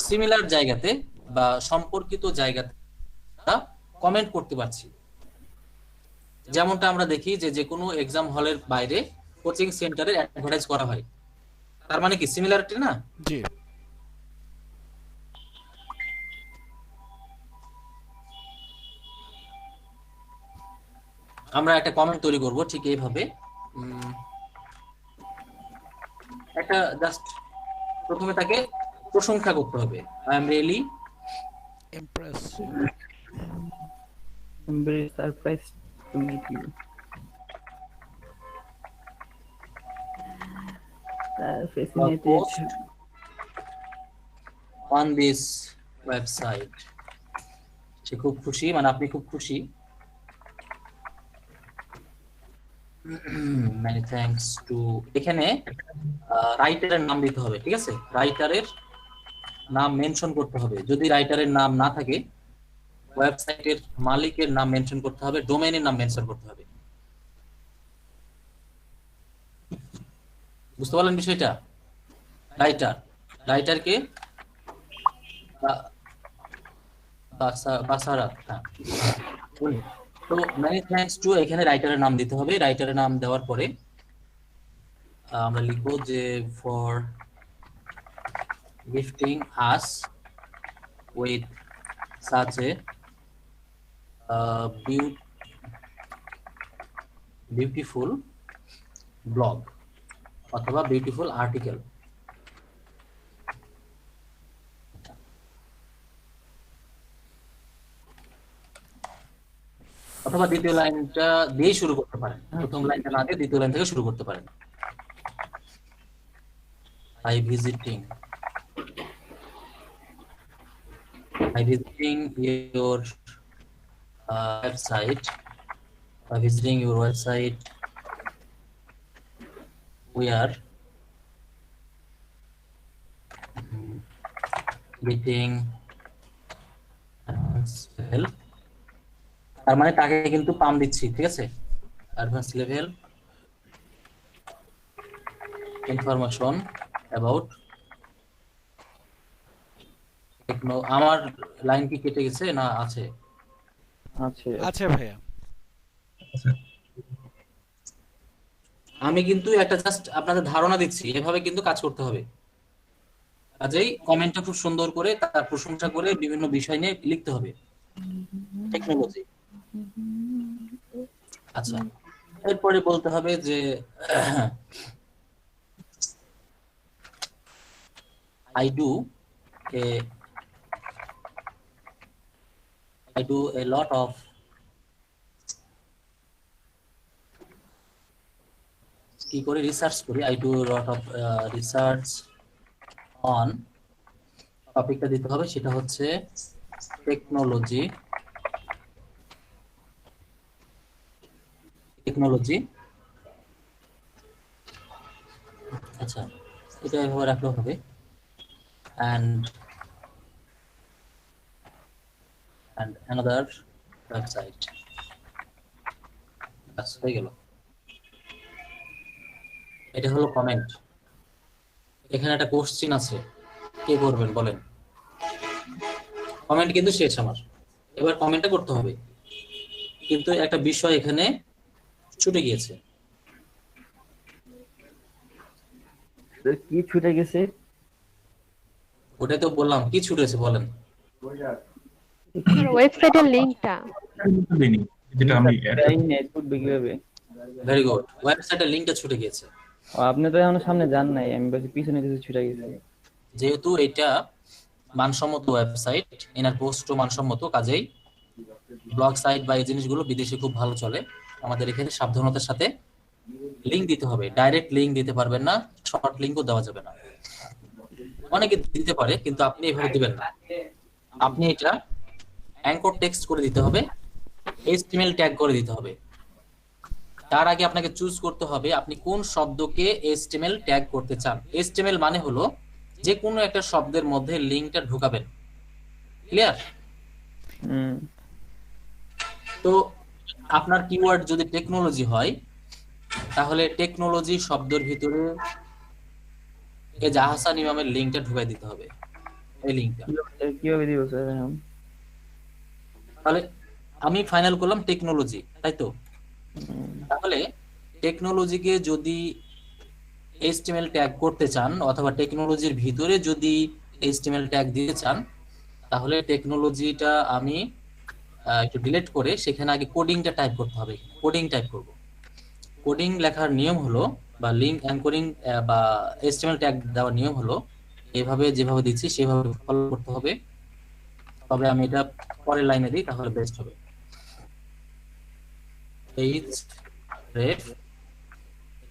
সিমিলার জায়গাতে বা সম্পর্কিত জায়গাতে কমেন্ট করতে পারছি। যেমনটা আমরা দেখি যে কোনো এক্সাম হলের বাইরে কোচিং সেন্টারে অ্যাডভার্টাইজ করা হয়, তার মানে কি সিমিলারিটি না? জি। আমরা একটা কমেন্ট তৈরি করব ঠিক এইভাবে, একটা জাস্ট প্রথমে তাকে প্রশংসা করতে হবে। I am really impressed, very surprised to meet you. Fascinated on this website. সে খুব খুশি, মানে আপনি খুব খুশি। many thanks to, এখানে রাইটারের নাম দিতে হবে, ঠিক আছে? রাইটারের নাম মেনশন করতে হবে। যদি রাইটারের নাম না থাকে, ওয়েবসাইটের মালিকের নাম মেনশন করতে হবে, ডোমেইনের নাম মেনশন করতে হবে। বুঝতে পারলেন বিষয়টা? রাইটারকে বাসারাত, হ্যাঁ। তো মেনি থ্যাঙ্কস টু, এখানে রাইটারের নাম দিতে হবে। রাইটারের নাম দেওয়ার পরে আমরা লিখবো যে for gifting us with such a beautiful blog অথবা বিউটিফুল আর্টিকেল। অথবা দ্বিতীয় লাইনটা দিয়ে শুরু করতে পারেন, প্রথম লাইনটা না দিয়ে দ্বিতীয় লাইন থেকে শুরু করতে পারেন। I visiting your website. By visiting your website, we are getting help. তার মানে তাকে কিন্তু পাম দিচ্ছি, ঠিক আছে? Advance level information about techno. আমার লাইন কি কেটে গেছে না আছে? আছে ভাইয়া। আমি কিন্তু একটা জাস্ট আপনাদের ধারণা দিচ্ছি, এভাবে কিন্তু কাজ করতে হবে। কাজেই কমেন্টটা খুব সুন্দর করে তার প্রশংসা করে বিভিন্ন বিষয় নিয়ে লিখতে হবে, টেকনোলজি। আচ্ছা, এরপরে বলতে হবে যে I do a lot of কি করে রিসার্চ করি, I do a lot of research on, টপিকটা দিতে হবে সেটা হচ্ছে টেকনোলজি। আচ্ছা, এটা এভাবে রাখলেও হবে। and another website, বাস হয়ে গেল। এটা হলো কমেন্ট। এখানে একটা কোশ্চেন আছে, কে করবেন বলেন? কমেন্ট কিন্তু শেষ আমার, এবার কমেন্টটা করতে হবে, কিন্তু একটা বিষয় এখানে ছুটে গিয়েছে। কি ছুটে গেছে? ওটাই তো বললাম, কি ছুটেছে বলেন? ওয়েবসাইটের লিংকটা যেটা আমি নেটবুক কিভাবে ভেরি গুড, ওয়েবসাইটের লিংকটা ছুটে গিয়েছে। আপনি তো এখন সামনে যান নাই, আমি বলছি পিছনে কিছু ছুটে গেছে। যেহেতু এটা মানসম্মত ওয়েবসাইট, এনার পোস্টও মানসম্মত, কাজেই ব্লগ সাইট বা এই জিনিসগুলো বিদেশে খুব ভালো চলে। আমাদের এখানে সাবধানতার সাথে লিংক দিতে হবে, ডাইরেক্ট লিংক দিতে পারবেন না, শর্ট লিংকও দেওয়া যাবে না। অনেকে দিতে পারে কিন্তু আপনি এভাবে দিবেন না। আপনি এটা অ্যাঙ্কর টেক্সট করে দিতে হবে, HTML ট্যাগ করে দিতে হবে। তার আগে আপনাকে চুজ করতে হবে আপনি কোন শব্দকে HTML ট্যাগ করতে চান। HTML মানে হলো যে কোনো একটা শব্দের মধ্যে লিংকটা ঢুকাবেন। ক্লিয়ার? তো আপনার কিওয়ার্ড যদি টেকনোলজি হয়, তাহলে টেকনোলজি শব্দের ভিতরে এই যে আহসান ইমামের লিংকটা ঢুকাই দিতে হবে, এই লিংকটা। কিভাবে দিব স্যার? তাহলে আমি ফাইনাল করলাম টেকনোলজি, তাই তো? তাহলে টেকনোলজিকে যদি HTML ট্যাগ করতে চান অথবা টেকনোলজির ভিতরে যদি HTML ট্যাগ দিতে চান, তাহলে টেকনোলজিটা আমি একটু ডিলিট করে সেখানে আগে কোডিংটা টাইপ করতে হবে। কোডিং টাইপ করব। কোডিং লেখার নিয়ম হলো, বা লিংক অ্যাঙ্করিং বা HTML ট্যাগ দেওয়ার নিয়ম হলো, এভাবে যেভাবে দিচ্ছি সেভাবে ফলো করতে হবে। তবে আমি এটা পরের লাইনে দিই, তাহলে বেস্ট হবে।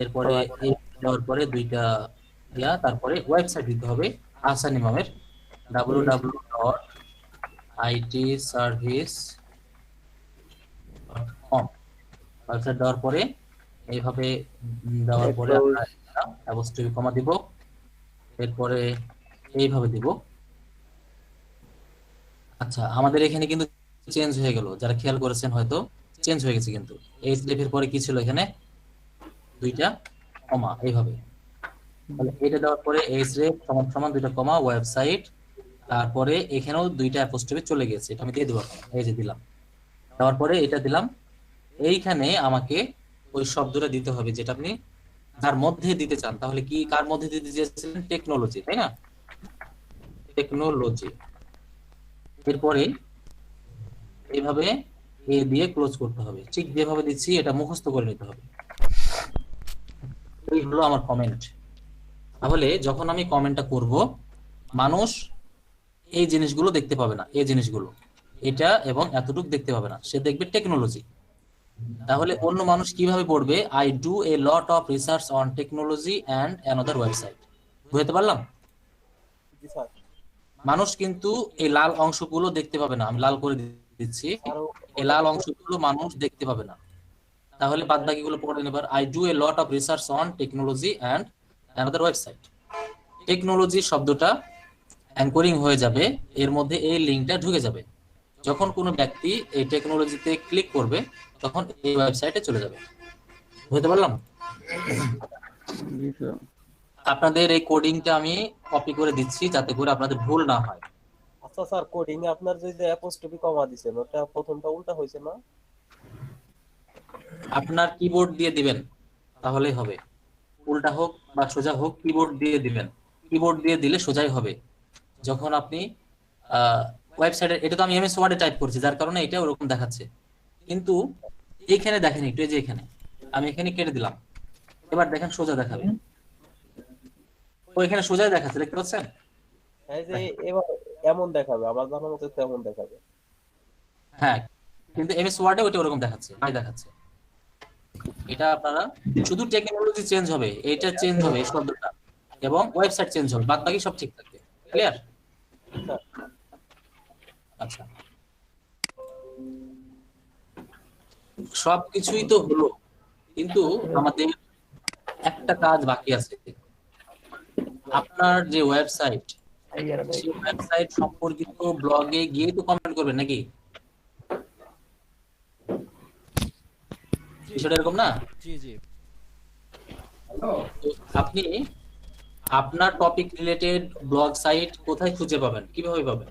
এরপরে দেওয়ার পরে দুইটা ইয়া, তারপরে ওয়েবসাইট দিতে হবে আহসান ইমামের www.itservice.com। ওয়েবসাইট দেওয়ার পরে এইভাবে দেওয়ার পরে অবশ্যই কমা দিব, এরপরে এইভাবে দিব। আচ্ছা, আমাদের এখানে কিন্তু চেঞ্জ হয়ে গেল, যারা খেয়াল করেছেন হয়তো চেঞ্জ হয়ে গেছে। কিন্তু এইচডিএফ পরে কি ছিল এখানে? দুইটা কমা, এইভাবে। তাহলে এটা দেওয়ার পরে এইচডিএফ সমান সমান দুইটা কমা ওয়েবসাইট, তারপরে এখানেও দুইটা অ্যাপোস্ট্রফি চলে গেছে, এটা আমি দিয়ে দেব। এই যে দিলাম, দেওয়ার পরে এটা দিলাম। এইখানে আমাকে ওই শব্দটা দিতে হবে যেটা আপনি তার মধ্যে দিতে চান। তাহলে কি কার মধ্যে দিতে চেয়েছিলেন? টেকনোলজি, তাই না? টেকনোলজি। এরপরে এইভাবে এ দিয়ে ক্লোজ করতে হবে। ঠিক যেভাবে দিচ্ছি এটা মুখস্থ করে নিতে হবে। এই হলো আমার কমেন্ট। তাহলে যখন আমি কমেন্টটা করব, মানুষ এই জিনিসগুলো দেখতে পাবে না, এই জিনিসগুলো, এটা এবং এতটুকু দেখতে পাবে না, সে দেখবে টেকনোলজি। তাহলে অন্য মানুষ কিভাবে পড়বে? I do a lot of research on technology and another website. বুঝতে পারলাম? মানুষ কিন্তু এই লাল অংশগুলো দেখতে পাবে না, আমি লাল করে দিচ্ছি। এই লাল অংশগুলো মানুষ দেখতে পাবে না। তাহলে বাদ বাকিগুলো পড়েন এবার। I do a lot of research on technology and another website. Technology শব্দটা অ্যাঙ্করিং হয়ে যাবে, এর মধ্যে এই লিংকটা ঢুকে যাবে। যখন কোনো ব্যক্তি এই টেকনোলজিতে ক্লিক করবে তখন এই ওয়েবসাইটে চলে যাবে। বুঝতে পারলাম? আপনাদের এই কোডিংটা আমি কপি করে দিচ্ছি যাতে করে আপনাদের ভুল না হয়। আচ্ছা স্যার, কোডিং এ আপনার যে অ্যাপোস্ট্রফি কমা দিবেন, ওটা প্রথমটা উল্টা হয়েছে না? আপনার কিবোর্ড দিয়ে দিবেন তাহলেই হবে। উল্টা হোক বা সোজা হোক, কিবোর্ড দিয়ে দিবেন। কিবোর্ড দিয়ে দিলে সোজাই হবে। যখন আপনি ওয়েবসাইটে, এটা তো আমি এমএস ওয়ার্ডে টাইপ করছি যার কারণে এটা ওরকম দেখাচ্ছে, কিন্তু এইখানে দেখেন একটু, এই যে এখানে আমি এখানে কেটে দিলাম, এবার দেখেন সোজা দেখাবে। ওইখানে সোজাই দেখাচ্ছে, দেখতে পাচ্ছেন? এই যে এবার এমন দেখাবে, আমার জানার মতো তেমন দেখাবে। হ্যাঁ, কিন্তু এমএস ওয়ার্ডে ওটা ওরকম দেখাচ্ছে, ভাই দেখাচ্ছে। এটা আপনারা শুধু টেকনোলজি চেঞ্জ হবে, এটা চেঞ্জ হবে এই শব্দটা, এবং ওয়েবসাইট চেঞ্জ হবে, বাদ বাকি সব ঠিক থাকবে। ক্লিয়ার? আচ্ছা, সবকিছুই তো হলো, কিন্তু আমাদের একটা কাজ বাকি আছে। আপনার যে ওয়েবসাইট, সেই ওয়েবসাইট সম্পর্কিত ব্লগে গিয়ে তো কমেন্ট করবেন নাকি? বিষয়টা এরকম না? জি জি। আপনি আপনার টপিক রিলেটেড ব্লগ সাইট কোথায় খুঁজে পাবেন, কিভাবে পাবেন?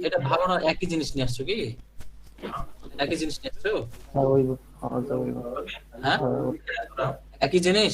এটা ভালো না, একই জিনিস নিয়ে আসছো কি? একই জিনিস নিয়ে আসছো? হ্যাঁ, একই জিনিস।